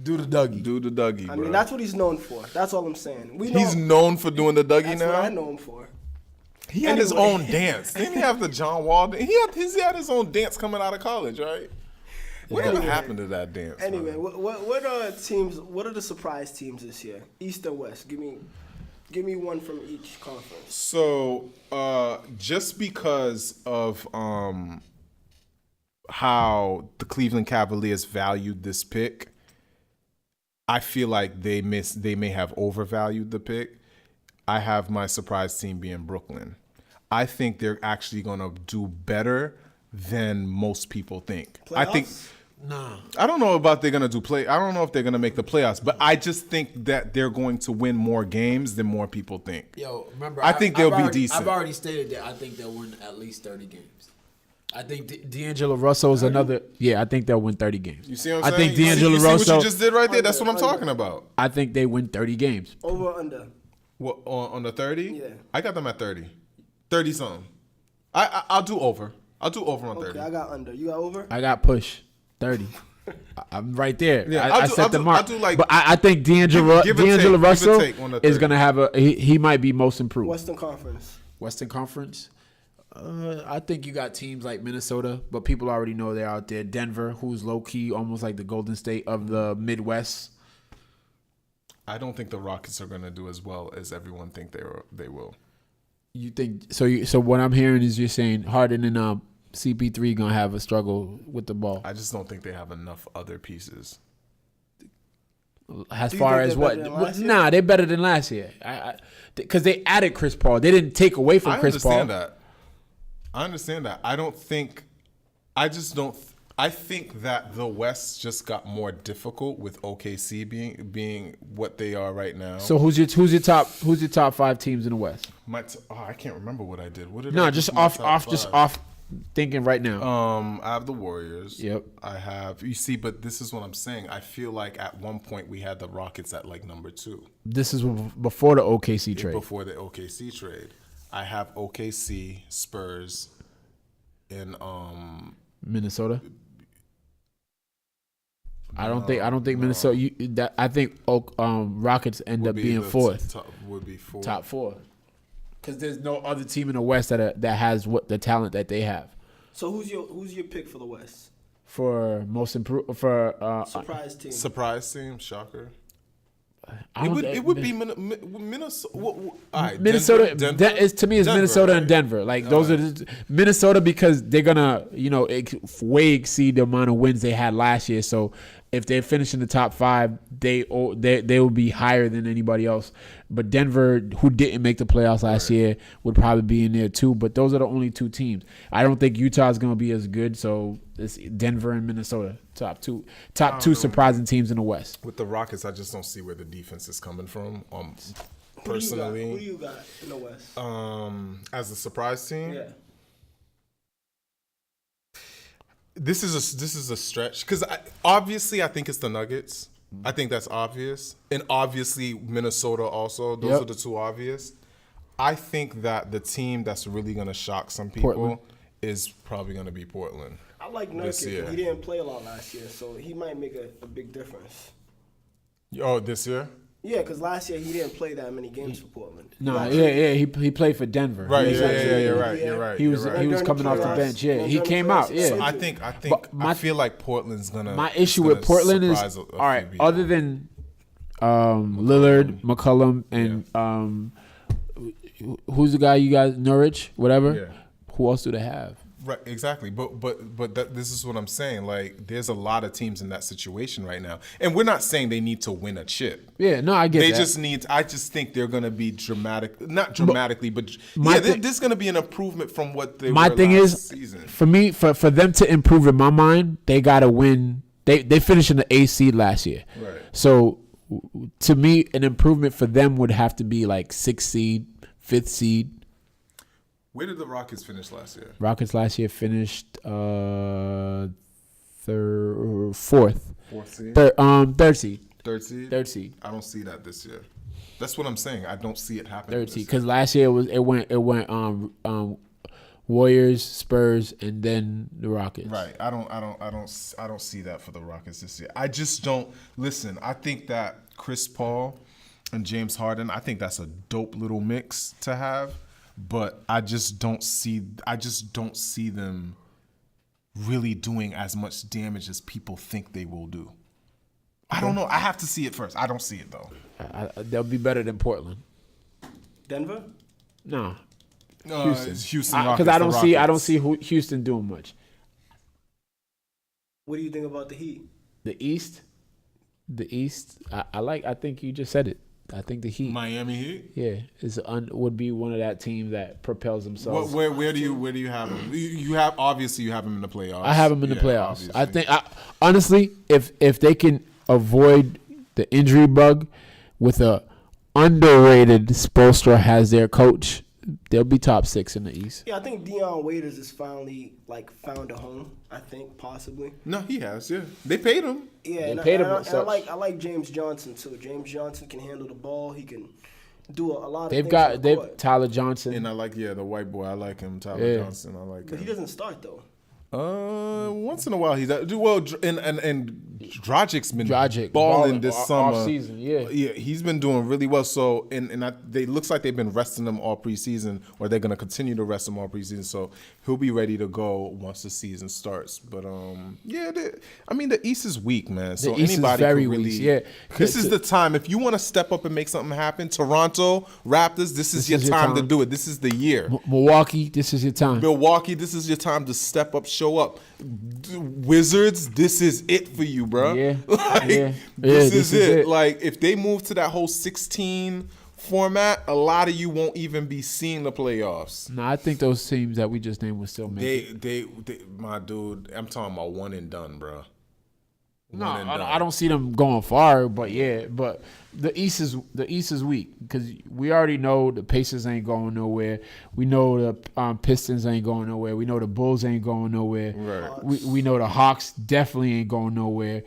Do the Dougie. do the Dougie, I bro. mean, that's what he's known for. That's all I'm saying. We know, He's known for doing the Dougie that's what I now. know him for. He had his Anyway. own dance. Didn't he have the John Wall? He had his own dance coming out of college, right? Whatever Anyway. happened to that dance? Anyway, man? what are teams? What are the surprise teams this year? East or West? Give me one from each conference. So just because of how the Cleveland Cavaliers valued this pick, I feel like they may have overvalued the pick. I have my surprise team being Brooklyn. I think they're actually going to do better than most people think. I think. Playoffs? I don't know about they're gonna do play. I don't know if they're gonna make the playoffs, but I just think that they're going to win more games than more people think. Yo, remember, I think they'll be decent. I've already stated that I think they'll win at least 30 games. I think D'Angelo Russell's another. Yeah, I think they'll win 30 games. You see what I'm I saying? think D'Angelo you see Russell. what you just did right there? That's what I'm talking about. I think they win 30 games. Over or under? What on the 30? Yeah. I got them at 30. 30 something. I'll do over. I'll do over on 30. Okay, I got under. You got over? I got push 30. I'm right there. Yeah, I set the mark. I'll do like- but I think D'Angelo give or take Russell on the is 30. gonna have a. He might be most improved. Western Conference. Western Conference. I think you got teams like Minnesota, but people already know they're out there. Denver, who's low key, almost like the Golden State of the Midwest. I don't think the Rockets are going to do as well as everyone think they will. You think so? So what I'm hearing is you're saying Harden and CP3 gonna have a struggle with the ball. I just don't think they have enough other pieces. As Do you far think as they're what? better than last year? Nah, they're better than last year. Because they added Chris Paul. They didn't take away from I Chris Paul. understand that. I don't think. I just don't. I think that the West just got more difficult with OKC being what they are right now. So who's your top 5 teams in the West? I can't remember what I did. What did I No, do just for my top five? off thinking right now. I have the Warriors. Yep. I have. You see, but this is what I'm saying. I feel like at one point we had the Rockets at like number 2 This is before the OKC trade. before the OKC trade. I have OKC, Spurs, and Minnesota. I don't think Minnesota. I think Rockets end up being fourth, Would be fourth. top 4, because there's no other team in the West that has the talent that they have So who's your pick for the West? for most improved Surprise team. Surprise team, shocker. I don't think- It would be Minnesota. All right, Minnesota. Denver, To me, it's Denver, Minnesota right? and Denver. Like those are Minnesota because they're gonna way exceed the amount of wins they had last year. So if they finish in the top 5, they will be higher than anybody else. But Denver, who didn't make the playoffs last year, would probably be in there too. But those are the only 2 teams. I don't think Utah is gonna be as good. So it's Denver and Minnesota, top two surprising teams in the West. With the Rockets, I just don't see where the defense is coming from. Who Personally, do you got in the West? as a surprise team, Yeah. this is a stretch because obviously I think it's the Nuggets. I think that's obvious, and obviously Minnesota also. Those Yep. are the 2 obvious. I think that the team that's really going to shock some people Portland. is probably going to be Portland. I like This Nurkic. year. He didn't play a lot last year, so he might make a big difference. Oh, this year? Yeah, because last year he didn't play that many games for Portland. No, He yeah. He played for Denver. Right, He was yeah, you're right. He was you're right. he was During coming the off the playoffs. bench. Yeah, Yeah, he during the came playoffs, out. Yeah, So I think But my- I feel like Portland's gonna. my issue gonna with Portland is surprise all right. few people. Other than Lillard, McCollum, and who's the guy you guys Norwich, whatever. Yeah. Who else do they have? Right, exactly. But this is what I'm saying. Like, there's a lot of teams in that situation right now, and we're not saying they need to win a chip. Yeah, no, I get They that. just need. I just think they're going to be dramatic, not dramatically, but yeah, there's going to be an improvement from what they my were thing last is, season. for me, for them to improve in my mind, they got to win. They finished in the 8th seed last year. Right. So to me, an improvement for them would have to be like 6th seed, 5th seed. Where did the Rockets finish last year? Rockets last year finished 4th. 4th seed. Third seed. Third seed. Third seed. I don't see that this year. That's what I'm saying. I don't see it happening. Third this seed. year. Because last year it went Warriors, Spurs, and then the Rockets. Right. I don't see that for the Rockets this year. I just don't listen. I think that Chris Paul and James Harden, I think that's a dope little mix to have, but I just don't see them really doing as much damage as people think they will do. I don't know. I have to see it first. I don't see it though. They'll be better than Portland. Denver? No. Houston. Houston Because Rockets, I don't see Houston doing much. What do you think about the Heat? The East. I think you just said it. I think the Heat. Miami Heat. Yeah, would be one of that teams that propels themselves. Where do you have them? You have them in the playoffs. I have them in the playoffs. Obviously. I think honestly, if they can avoid the injury bug with a underrated Spoelstra has their coach, they'll be top 6 in the East. Yeah, I think Deion Waiters has finally found a home. I think possibly. No, he has. Yeah, they paid him. Yeah, They and paid him I such. like James Johnson too. James Johnson can handle the ball. He can do a lot of They've things. got on the court. Tyler Johnson. And I like the white boy. I like him, Tyler Johnson. I like But he him. doesn't start though. Once in a while he does. Well, and Dragic's been Dragic balling this summer. off season, yeah. He's been doing really well. So, they looks like they've been resting him all preseason, or they're gonna continue to rest him all preseason. So he'll be ready to go once the season starts. But the East is weak, man. So East is anybody very can really. weak, yeah. This is the time if you want to step up and make something happen. Toronto Raptors, this is your time to do it. This is the year. Milwaukee, this is your time. Milwaukee, this is your time to step up, show up. Wizards, this is it for you, bro. Yeah. This is it. Like, if they move to that whole 16 format, a lot of you won't even be seeing the playoffs. No, I think those teams that we just named will still make it. They, my dude, I'm talking about one and done, bro. No, I don't see them going far, but the East is weak because we already know the Pacers ain't going nowhere. We know the Pistons ain't going nowhere. We know the Bulls ain't going nowhere. Right. We know the Hawks definitely ain't going nowhere.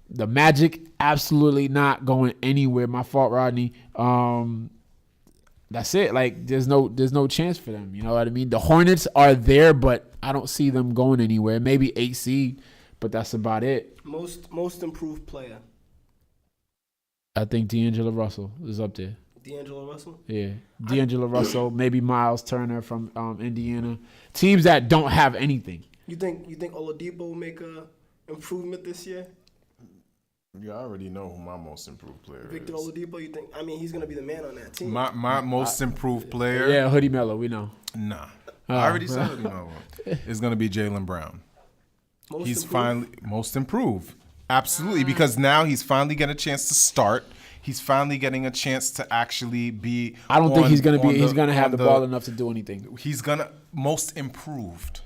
The Magic absolutely not going anywhere. My fault, Rodney. That's it. Like there's no chance for them. You know what I mean? The Hornets are there, but I don't see them going anywhere. Maybe 8 seed, but that's about it. Most improved player. I think D'Angelo Russell is up there. D'Angelo Russell? Yeah. D'Angelo Russell, maybe Miles Turner from Indiana. Teams that don't have anything. You think Oladipo will make a improvement this year? You already know who my most improved player Victor is. Oladipo, you think? I mean, he's going to be the man on that team. My most improved player? Yeah, Hoodie Mello, we know. Nah. I already said Hoodie Mello. It's going to be Jaylen Brown. He's finally most improved. Absolutely, because now he's finally getting a chance to start. He's finally getting a chance to actually be. I don't think he's going to be. He's going to have the ball enough to do anything. He's gonna most improved.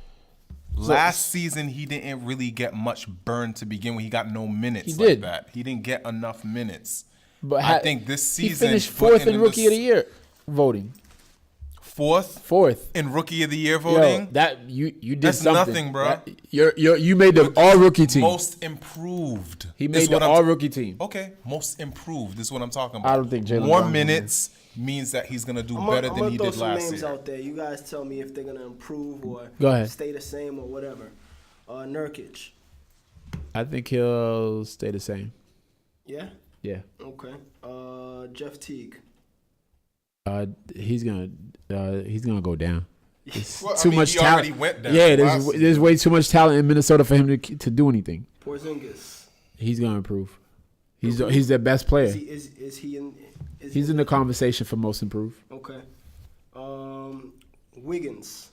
Last season, he didn't really get much burn to begin with. He got no minutes like that. He didn't get enough minutes. But I think this season he finished 4th in Rookie of the Year voting. Fourth in Rookie of the Year voting. Yo, that you did That's something. nothing, bro. You made the all rookie team. Most improved. He made the all rookie team. Okay, most improved. This is what I'm talking about. I don't think Jaylen more Brown minutes means that he's gonna do better than he did last year. I'm gonna throw some names out there. You guys tell me if they're gonna improve or stay the same or whatever. Nurkic. I think he'll stay the same. Yeah. Yeah. Okay. Jeff Teague. He's gonna go down. Well, too much he talent. already went down. Yeah, there's way too much talent in Minnesota for him to do anything. Porzingis. He's gonna improve. He's their best player. Is he in? He's in the conversation for most improved. Okay. Wiggins.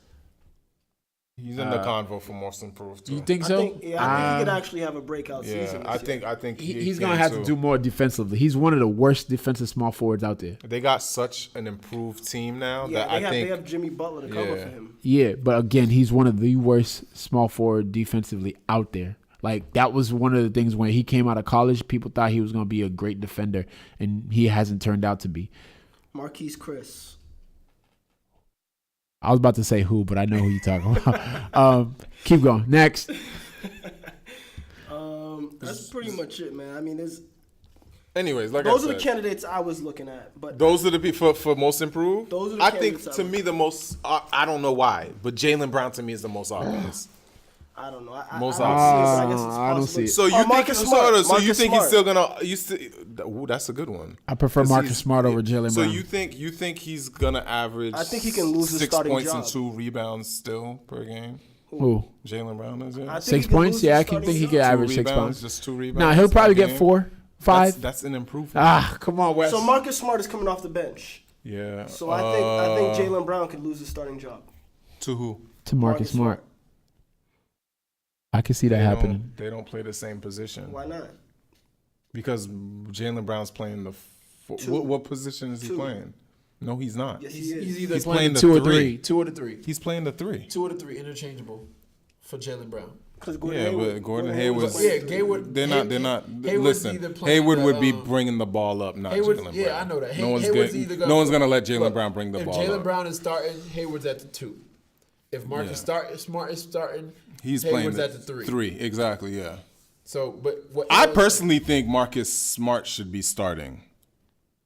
He's in the convo for most improved. Too. You think I so? think he could actually have a breakout season. I this year. think He's gonna have to do more defensively. He's one of the worst defensive small forwards out there. They got such an improved team now Yeah, that they have Jimmy Butler to cover for him. Yeah, but again, he's one of the worst small forward defensively out there. Like, that was one of the things when he came out of college, people thought he was going to be a great defender, and he hasn't turned out to be. Marquise Chris. I was about to say who, but I know who you're talking about. Keep going. Next. That's pretty much it, man. I mean, Anyways, like those I are said, the candidates I was looking at. But those are the people for most improved. Those are the I think candidates to I me the most. I don't know why, but Jaylen Brown to me is the most obvious. I don't know. Most I obvious. don't see it, but I guess it's I don't see it. possible. So you think Marcus Smart. so you Marcus think Smart. he's still gonna? Ooh, that's a good one. I prefer 'Cause Marcus he's- Smart over Jaylen So Brown. you think he's gonna average? I think he can lose his 6 starting points job. and 2 rebounds still per game. Who? Jaylen Brown is it? I think 6 he can points? lose Yeah, his I can starting think he job. could 2 average 6 rebounds, points. just 2 rebounds. Nah, he'll probably per get game. 4, 5. That's an improvement. Come on, Wes. So Marcus Smart is coming off the bench. Yeah. So I think Jaylen Brown could lose his starting job. To who? To Marcus Smart. I can see that happening. They don't play the same position. Why not? Because Jaylen Brown's playing the. What position is he playing? No, he's not. Yes, He's he is. either He's playing playing the 2 or 3. 3. 2 or 3. He's playing the 3. 2 or 3 interchangeable for Jaylen Brown. Because Yeah, but Gordon Hayward's. Yeah, Hayward. They're not. Hayward's Listen, either playing Hayward would the, be bringing the ball up, not Hayward's, Jaylen Brown. yeah, I know that. No one's Hayward's good- either no one's gonna let Jaylen Look, Brown bring the ball If Jaylen up. Brown is starting, Hayward's at the 2. If Marcus Smart is starting, He's playing Hayward's at the 3. 3, exactly. Yeah. So, but what I personally think Marcus Smart should be starting.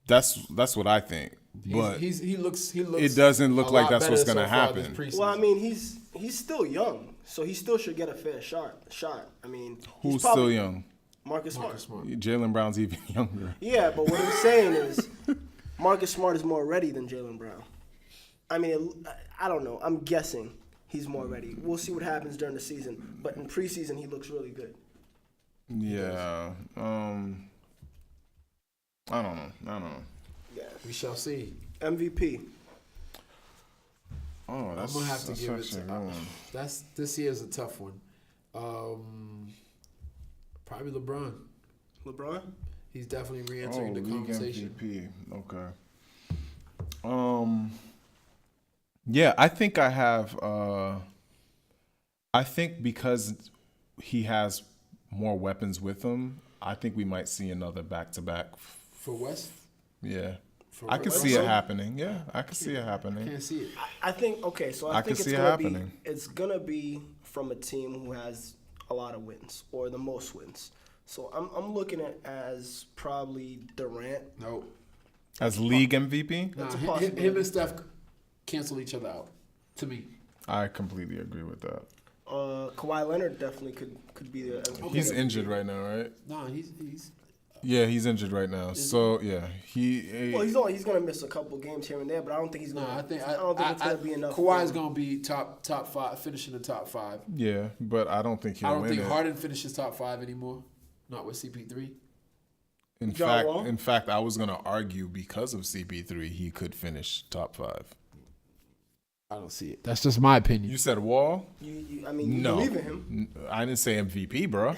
That's what I think. But he looks. it doesn't look a like lot that's what's better gonna so far this happen. preseason. Well, I mean, he's still young, so he still should get a fair shot. I mean, he's Who's probably- still young? Marcus Smart. Jaylen Brown's even younger. Yeah, but what I'm saying is, Marcus Smart is more ready than Jaylen Brown. I mean, I don't know. I'm guessing he's more ready. We'll see what happens during the season. But in preseason, he looks really good. Yeah. I don't know. Yeah. we shall see. MVP. Oh, I'm that's gonna have to that's give it actually to. a good one. This year's a tough one. Probably LeBron. LeBron? He's definitely re-entering the conversation. League MVP. Okay. Yeah, I think I have. I think because he has more weapons with him, I think we might see another back-to-back. For West, Yeah. For I can West? see it happening. Yeah, I can see it happening. can't see it. I think okay, so I I can think see it's it gonna happening. be gonna be from a team who has a lot of wins or the most wins. So I'm looking at as probably Durant. No, As league MVP, That's a him possibility. and Steph cancel each other out. To me, I completely agree with that. Kawhi Leonard definitely could be the MVP. He's injured right now, right? no, he's Yeah, he's injured right now. So yeah, Well, he's gonna miss a couple games here and there, but I don't think he's no. gonna. I think don't think it's gonna be enough. Kawhi's for him. gonna be top 5, finishing the top 5. yeah, but I don't think he'll I don't win think it. Harden finishes top 5 anymore. Not with CP3. John Wall? In fact, I was gonna argue because of CP3, he could finish top 5. I don't see it. That's just my opinion. You said Wall? You No, believe in him. I didn't say MVP, bro.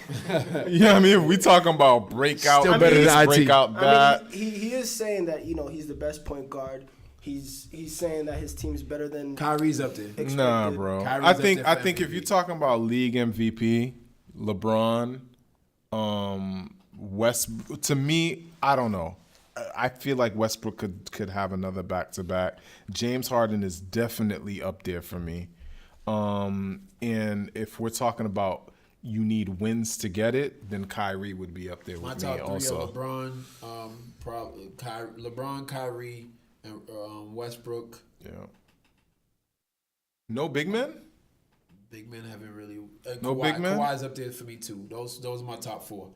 Yeah, I mean, we talking about breakout. Still better this, than IT. breakout that. I mean, he is saying that he's the best point guard. He's saying that his team's better than Kyrie's up there. expected. Nah, bro. Kyrie's I up think there for if MVP. you're talking about league MVP, LeBron, West. To me, I don't know. I feel like Westbrook could have another back-to-back. James Harden is definitely up there for me. And if we're talking about you need wins to get it, then Kyrie would be up there My with top me 3 also. are LeBron, LeBron, Kyrie, and Westbrook. Yeah. No big men? Big men haven't really. No big men? Kawhi's up there for me too. Those are my top 4.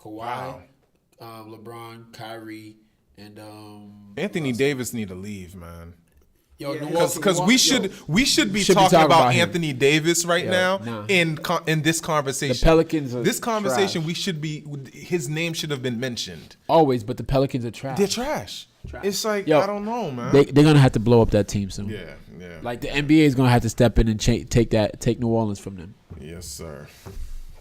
Kawhi, Wow. LeBron, Kyrie, and Anthony Davis need to leave, man. Yo, Yeah. Milwaukee- Because we should be Should be talking talking about about him. Anthony Davis right Yo, now nah. in this conversation. The Pelicans are this conversation trash. his name should have been mentioned. Always, but the Pelicans are trash. They're trash. It's like Yo, I don't know, man. They're gonna have to blow up that team soon. yeah, yeah. Like the NBA is gonna have to step in and take New Orleans from them. Yes, sir.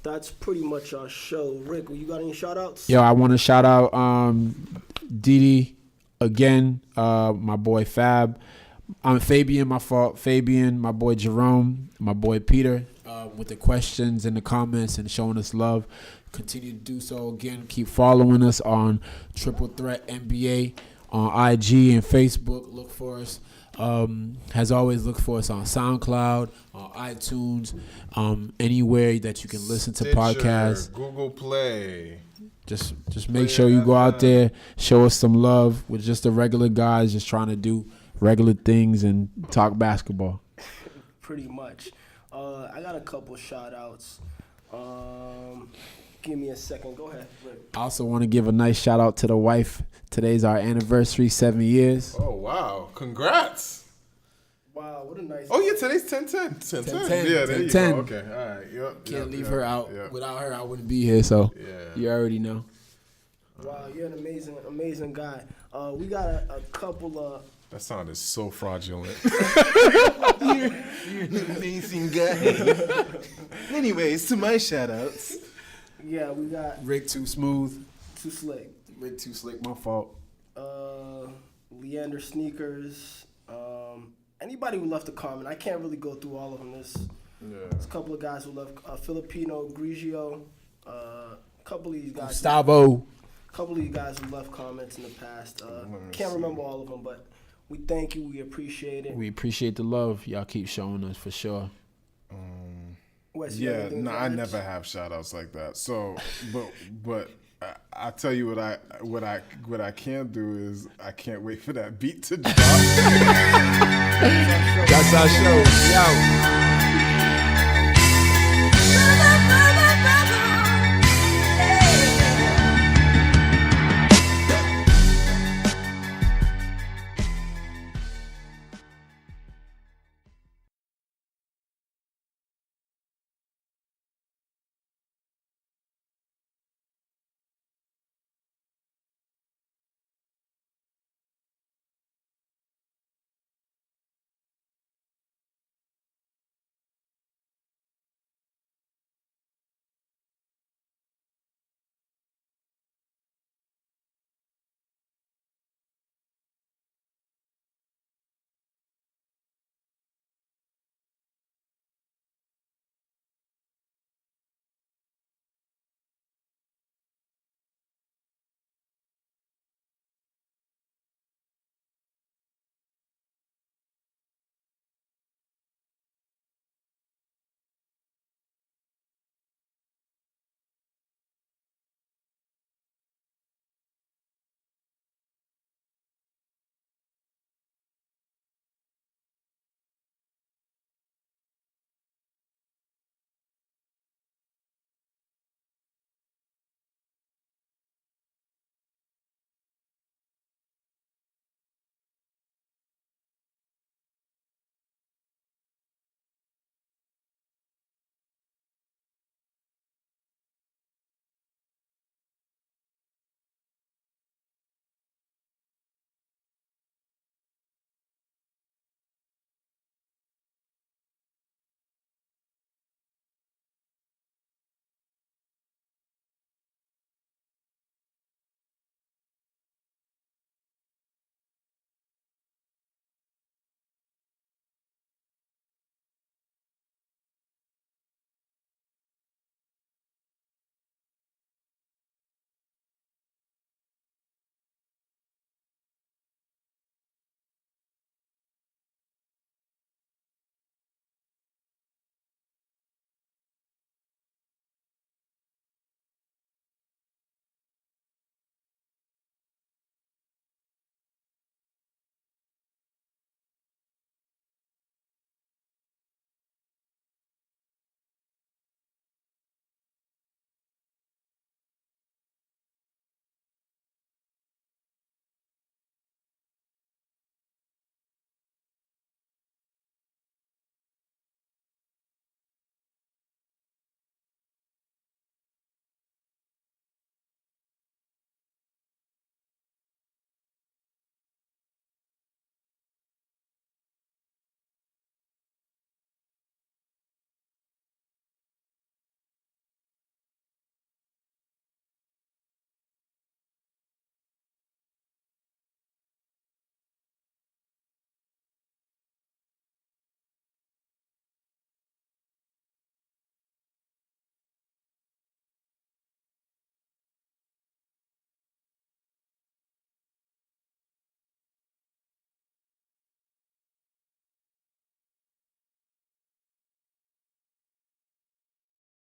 That's pretty much our show. Rick, you got any shout outs? Yo, I want to shout out Didi again, my boy Fab. Fabian, my fault. Fabian, my boy Jerome, my boy Peter, with the questions and the comments and showing us love. Continue to do so. Again, keep following us on Triple Threat NBA on IG and Facebook. Look for us. As always, look for us on SoundCloud, on iTunes, anywhere that you can listen to Stitcher, podcasts. Google Play. Just make sure you go out there, show us some love. We're just the regular guys just trying to do regular things and talk basketball. Pretty much. I got a couple shout outs. Give me a second. Go ahead, Rick. I also want to give a nice shout out to the wife. Today's our anniversary, 7 years. Oh wow! Congrats. Wow, what a nice. Oh yeah, today's 10-10. 10-10. 10-10. Yeah, there you 10-10. go. Okay, all right. Yep. Can't yep, leave yep, her out. yep. Without her, I wouldn't be here. So Yeah. you already know. Wow, you're an amazing guy. We got a couple of. That sounded so fraudulent. You're an amazing guy. Anyways, to my shout-outs. Yeah, we got Rick too smooth. Too Slick. Rick too slick. My fault. Leander Sneakers. Anybody who left a comment. I can't really go through all of them. There's a couple of guys who left. Filipino Grigio. Couple of these guys. Gustavo. Couple of you guys who left comments in the past. Can't remember all of them, but we thank you. We appreciate it. We appreciate the love. Y'all keep showing us for sure. Wes, you have Yeah, anything no, to I add? never have shout outs like that. So, but I tell you what I can't do is I can't wait for that beat to drop. That's our show. We out.